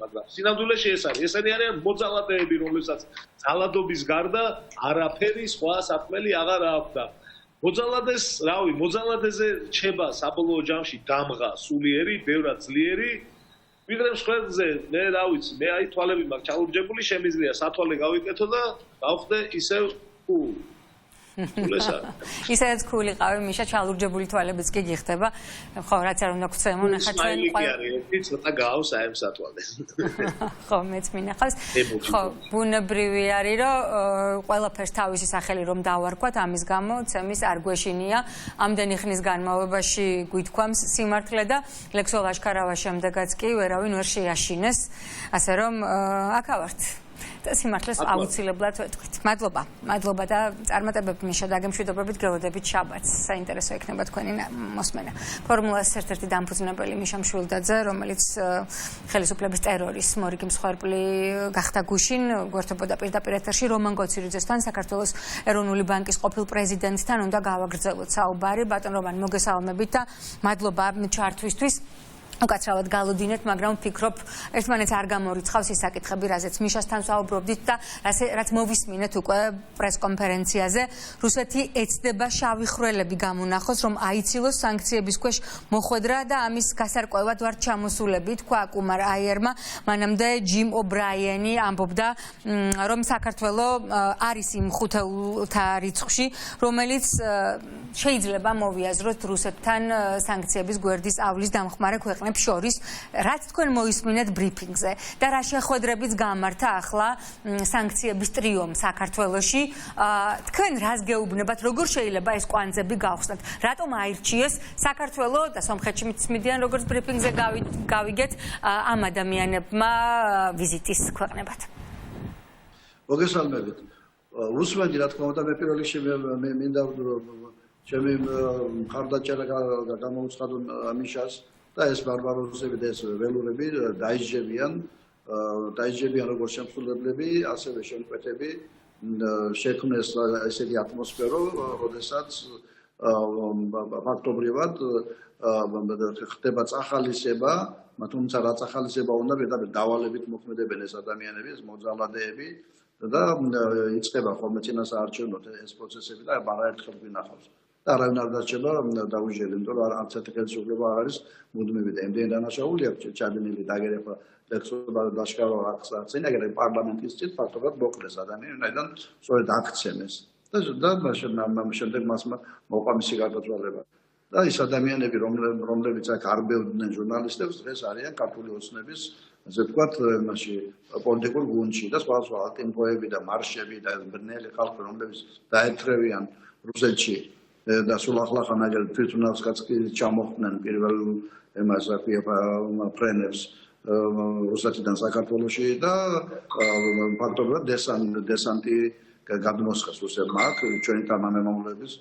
მაგრამ სინამდვილეში ეს არის. ესენი არიან მოძალადეები, რომლებსაც ძალადობის გარდა არაფერი სხვა საქმელი აღარ აქვს და მოძალადეს, რავი, მოძალადეზე რჩება საბოლოო ჯამში დამღა, სულიერი, ბევრად ძლიერი. ვიდრე მსხვერპლზე, მე რა ვიცი, მე აი თვალები მაქვს ჩალურჯებული, შემიძლია სათვალე გავიკეთო და გავხდე ისევ cool. ისედაც cool იყავი, მიშა, ჩალურჯებული თვალებიც კი გიხდება. ხო, რაც არ უნდა გვცემონ, ახლა ჩვენ ცოტა გაავს აი ამ სათვალეს. ხო, მეც მინახავს. ხო, ბუნებრივი არის, რომ ყველაფერს თავისი სახელი რომ დავარქვათ, ამის გამო ცემის არ გვეშინია. ამდენი ხნის განმავლობაში გვითქვამს სიმართლე და ლექსო ლაშქარავას შემდეგაც კი ვერავინ ვერ შეაშინეს, ასე რომ აქ და სიმართლეს აუცილებლად ვეტყვით. მადლობა და წარმატებები მიშა დაგემშვიდობებით, გელოდებით შაბათს. საინტერესო იქნება თქვენი მოსმენა. ფორმულას ერთ-ერთი დამფუძნებელი მიშა მშვილდაძე, რომელიც ხელისუფლების ტერორის მორიგი მსხვერპლი გახდა გუშინ, გვერდებოდა პირდაპირ ეთერში რომან გოცირიძესთან, საქართველოს ეროვნული ბანკის ყოფილ პრეზიდენტთან უნდა გავაგრძელოთ საუბარი. ბატონ რომან, მოგესალმებით და მადლობა ჩართვისთვის. უკაცრავად გალოდინეთ, მაგრამ ვფიქრობ, ერთმანეთს არ გამორიცხავს ის საკითხები, რაზეც მიშასთან ვსაუბრობდით და რაც მოვისმინეთ უკვე პრესკონფერენციაზე. რუსეთი ეცდება შავი ხვრელები გამონახოს, რომ აიცილოს სანქციების ქვეშ მოხვედრა და ამის გასარკვევად ვართ ჩამოსულები, თქვა კუმარ აიერმა. მანამდე ჯიმ ობრაიენი ამბობდა, რომ საქართველო არის იმ ხუთეულთა რიცხვში, რომელიც შეიძლება მოვიაზროთ რუსეთთან სანქციების გვერდის ავლის დამხმარე ქვეყნებს შორის, რაც თქვენ მოისმინეთ ბრიფინგზე და რა შეხვედრებიც გამართა ახლა სანქციების ტრიომ საქართველოში. თქვენ რას გეუბნებათ, როგორ შეიძლება ეს კვანძები გავხსნათ? რატომ აირჩიეს საქართველო და სომხეთში მითმიდიან, როგორც ბრიფინგზე გავიგეთ ამ ადამიანებმა ვიზიტის ქვეყნებად? მოგესალმებით. რუსმენი, რა თქმა უნდა, მე პირველ რიგში მინდა ჩემი მხარდაჭერა გამოუცხადო მიშას და ეს ბარბაროსები და ეს ველურები დაიჯებიან როგორც შემსრულებლები, ასევე შემკვეთები, შექმნეს ესეთი ატმოსფერო, როდესაც ფაქტობრივად ხდება წახალისება, თუმცა რა წახალისება უნდა პირდაპირ დავალებით მოქმედებენ ეს ადამიანები, ეს მოძალადეები და იწყება ხოლმე წინასაარჩევნო ეს პროცესები და არაერთხელ გვინახავს. და არავინ არ დარჩება დაუჟელი, იმიტომ რომ არც ერთი ხელისუფლება არ არის მუდმივი და იმდენი დანაშაული აქვს ჩადინილი დაგერეხა ლექსობა ლაშქარო აქვს, ინაგერე პარლამენტის წინ ფაქტობრივად მოკლეს ადამიანი, ვინაიდან სწორედ აქცემეს. და შემდეგ მას მოყვა მისი გარდაცვალება. და ის ადამიანები, რომლებიც აქ არბევდნენ ჟურნალისტებს, დღეს არიან ქართული ოცნების, ასე ვთქვათ, მასში პოლიტიკურ გუნდში და სხვა ალტინფოები და მარშები და ბნელი ხალხი, რომლებიც დაეთრევიან რუსეთში და სულ ახლა თვითონავსკაც კი ჩამოხდნენ პირველ εμάς ფრენებს რუსეთიდან საქართველოში და ფაქტობრივად დესანტი გადმოსხეს რუსებმა აქ ჩვენი თანამემამულეების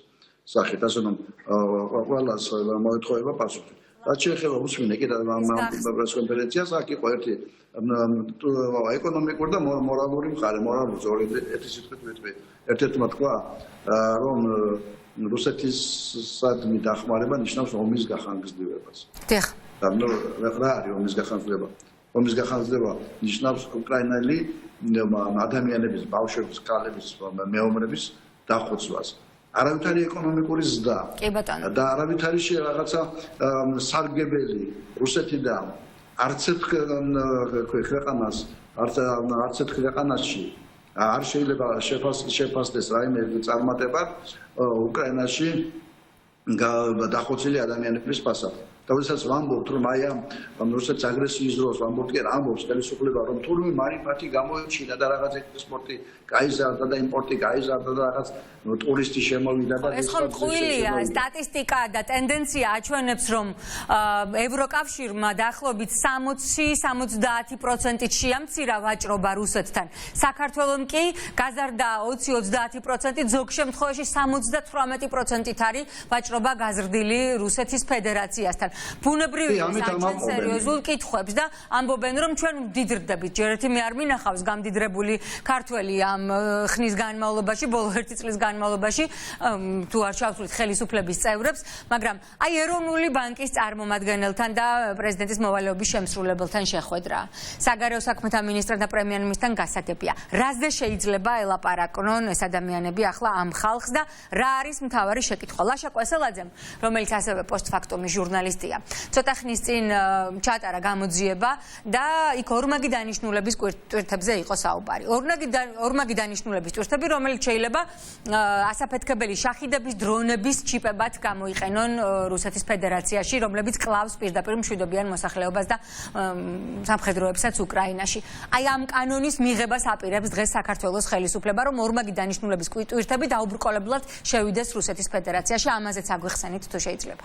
სახით, ასე რომ ყველას მოეთხოვება პასუხი. რაც შეეხება უსმინე კიდე პრესკონფერენციას, აქ იყო ერთი ეკონომიკური და მორალური მხარე, მორალური ზორი, ერთი სიტყვით ვიტყვი. ერთ-ერთმა თქვა, რომ რუსეთისადმი დახმარება ნიშნავს ომის გახანგრძლივებას. დიახ. რა არის ომის გახანგრძლივება? ომის გახანგრძლივება ნიშნავს უკრაინელი ადამიანების, ბავშვების, ქალების, მეომრების დახოცვას. არავითარი ეკონომიკური ზრდა და არავითარი რაღაცა სარგებელი რუსეთიდან არც ერთ ქვეყანაში არ შეიძლება შეფასდეს რაიმე წარმატება უკრაინაში დახოცილი ადამიანების ფასად. Თავისას ვამბობთ, რომ აი ამ რუსეთის აგრესიის დროს ვამბობთ, კი ამბობს ხელისუფლება, რომ თურმე მარიფათი გამოიჩინა და რაღაც ექსპორტი გაიზარდა და იმპორტი გაიზარდა და რაღაც ტურისტი შემოვიდა და ეს ხომ ყვილია სტატისტიკა და ტენდენცია აჩვენებს, რომ ევროკავშირმა დაახლოებით 60-70%-ით შეამცირა ვაჭრობა რუსეთთან. საქართველოს კი გაზარდა 20-30%-ით, ზოგ შემთხვევაში 78%-ით არის ვაჭრობა გაზრდილი რუსეთის ფედერაციასთან. ბუნებრივია საჩვენ სერიოზულ კითხვებს და ამბობენ, რომ ჩვენ ვდიდრდებით. ჯერ ერთი მე არ მინახავს გამდიდრებული ქართველი ამ ხნის განმავლობაში, ბოლო ერთი წლის განმავლობაში, თუ არ ჩავთვლით ხელისუფლების წევრებს, მაგრამ აი ეროვნული ბანკის წარმომადგენელთან და პრეზიდენტის მოვალეობის შემსრულებელთან შეხვედრა. საგარეო საქმეთა მინისტრთან და პრემიერ-მინისტრთან გასაგებია. რაზე შეიძლება ელაპარაკონ ეს ადამიანები ახლა ამ ხალხს და რა არის მთავარი შეკითხვა? ლაშა კვესელაძემ, რომელიც ასევე პოსტფაქტუმის ჟურნალისტია, ცოტა ხნის წინ ჩატარა გამოძიება და იქ ორმაგი დანიშნულების ტვირთებზე იყო საუბარი. ორმაგი დანიშნულების ტვირთები, რომელიც შეიძლება ასაფეთქებელი შახიდების დრონების ჩიპებად გამოიყენონ რუსეთის ფედერაციაში, რომლებიც კლავს პირდაპირ მშვიდობიან მოსახლეობას და სამხედროებსაც უკრაინაში. აი ამ კანონის მიღებას აპირებს დღეს საქართველოს ხელისუფლება, რომ ორმაგი დანიშნულების ტვირთები დაუბრკოლებლად შევიდეს რუსეთის ფედერაციაში. ამაზეც აგვიხსენით თუ შეიძლება.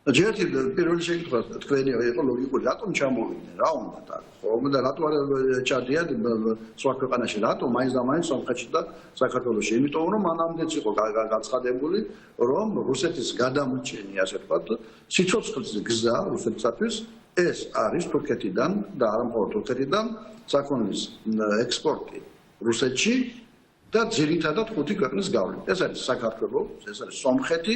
ჯერჯერობით პირველი შეკითხვა თქვენი იყო ლოგიკური, რატომ ჩამოვიდნენ, რა უნდათ აქ, ხო, და რატო არ ჩადიან სხვა ქვეყანაში, რატო მაინც და მაინც სომხეთში და საქართველოში, იმიტომ რომ მანამდეც იყო გაცხადებული, რომ რუსეთის გადამრჩენი, ასე ვთქვათ, სიცოცხლის გზა რუსეთისათვის ეს არის თურქეთიდან და არა მხოლოდ თურქეთიდან საქონლის ექსპორტი რუსეთში და ძირითადად 5 ქვეყნის გავლით. ეს არის საქართველო, ეს არის სომხეთი,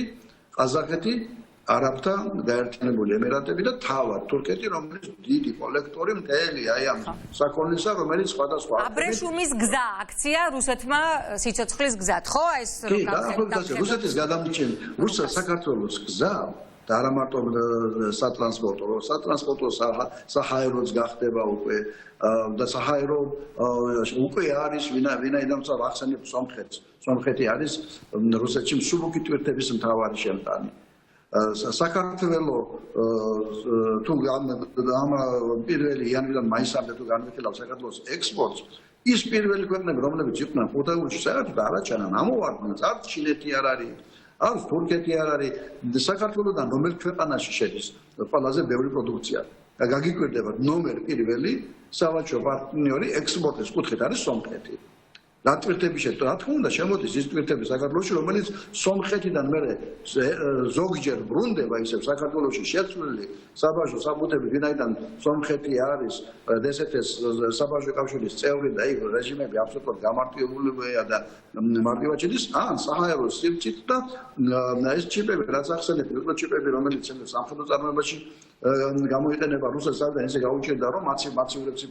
ყაზახეთი, არაბთა გაერთიანებული ემირატები და თავად თურქეთი, რომელიც დიდი კოლექტორი მთელი აი ამ საქონლისა, რომელიც სხვადასხვა აბრეშუმის გზა აქცია რუსეთმა სიცოცხლის გზად, ხო? ეს რუსეთის გადამრჩენი საქართველოს გზა და არა მარტო სატრანსპორტო, საჰაეროც გახდება უკვე და საჰაერო უკვე არის ვინაიდან ახსენებ სომხეთს. სომხეთი არის რუსეთში მსუბუქი ტვირთების მთავარი შემტანი. საქართველო თუ ამ პირველი იანვრიდან მაისამდე თუ განვითარდა საქართველოს ექსპორტს, ის პირველი ქვეყნები, რომლებიც იყვნენ ხუთეულში, საერთოდ არ აჩვენან, ამოვარდნენ, არც ჩინეთი არ არის, არც თურქეთი არ არის, საქართველოდან რომელ ქვეყანაში შედის ყველაზე ბევრი პროდუქცია. გაგიკვირდებათ, ნომერ პირველი სავაჭრო პარტნიორი ექსპორტის კუთხით არის სომხეთი. რა ტვირთები შედგა, რა თქმა უნდა, შემოდის ის ტვირთები საქართველოში, რომელიც სომხეთიდან მერე ზოგჯერ ბრუნდება ისევ საქართველოში შეცვლილი საბაჟო საბუთები, ვინაიდან სომხეთი არის დსთ-ს საბაჟო კავშირის წევრი და იქ რეჟიმები აბსოლუტურად გამარტივებულია და მარტივად შედის, ან საჰაერო სივრცით და ეს ჩიპები, რაც ახსენეთ, მიკროჩიპები, რომელიც სამხედრო წარმოებაში გამოიყენება რუსეთს და ესე გაუჩნდა, რომ მაცივრებს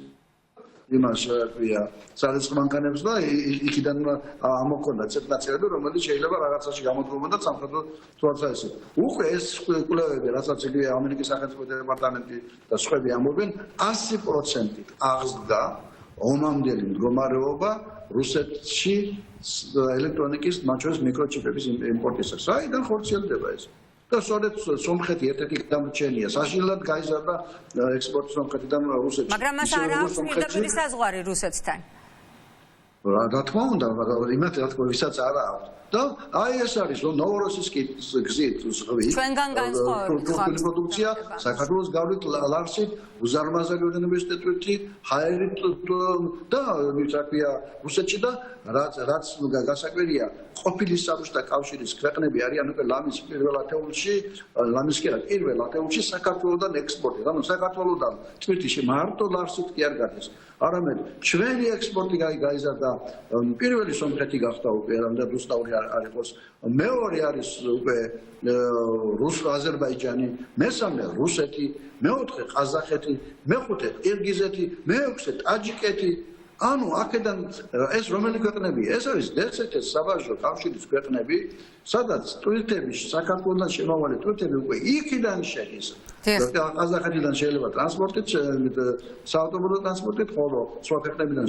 იმას ქვია სარიცხო მანქანებს და იქიდან ამოქონდა ცეპნაცერები, რომელიც შეიძლება რაღაცაში გამოდგომოდა სამხედრო თვალსაჩინო. უკვე ეს კვლევები, რასაც იგი ამერიკის სახელმწიფო დეპარტამენტი და სხვები ამბობენ, 100% აღზრდა ომამდელი მდგომარეობა რუსეთში ელექტრონიკის, მათ შორის მიკროჩიპების იმპორტისას. აიდან ხორციელდება ეს. და სწორედ სომხეთი ერთ-ერთი გადამრჩენია. საშინლად გაიზარდა ექსპორტი სომხეთიდან რუსეთში. მაგრამ მას არ აქვს პირდაპირ საზღვარი რუსეთთან. რა თქმა უნდა, იმათ რა თქმა ვისაც არ აქვს. და აი ეს არის ნოვოროსისკის გზით ზღვით. ჩვენგან განსხვავებით პროდუქცია საქართველოს გავლით ლარსით, უზარმაზარი ოდენობის ტვირთი, ჰაერით და ვიწარია რუსეთში და რაც გასაკვირია, ყოფილი საბჭოთა კავშირის ქვეყნები არიან უკვე ლამის პირველ ათეულში, ლამის კი არა, პირველ ათეულში საქართველოსთან ექსპორტი. ანუ საქართველოსთან ტვირთში მარტო ლარსით კი არ გადის. არამედ ჩვენი ექსპორტი გაიზარდა, პირველი სომხეთი გახდა უკვე, რამდენ რუსთავი არ იყოს. მეორე არის უკვე აზერბაიჯანი, მესამე რუსეთი, მეოთხე ყაზახეთი, მეხუთე ყირგიზეთი, მეექვსე ტაჯიკეთი. ანუ აქედან ეს რომელი ქვეყნები? ეს არის დსთ-ს საბაჟო კავშირის ქვეყნები, სადაც ტვირთები საქართველოსთან შემავალი ტვირთები უკვე იქიდან შედის. ყაზახეთიდან შეიძლება ტრანსპორტით, საავტომობილო ტრანსპორტით, ხოლო სხვა ქვეყნებიდან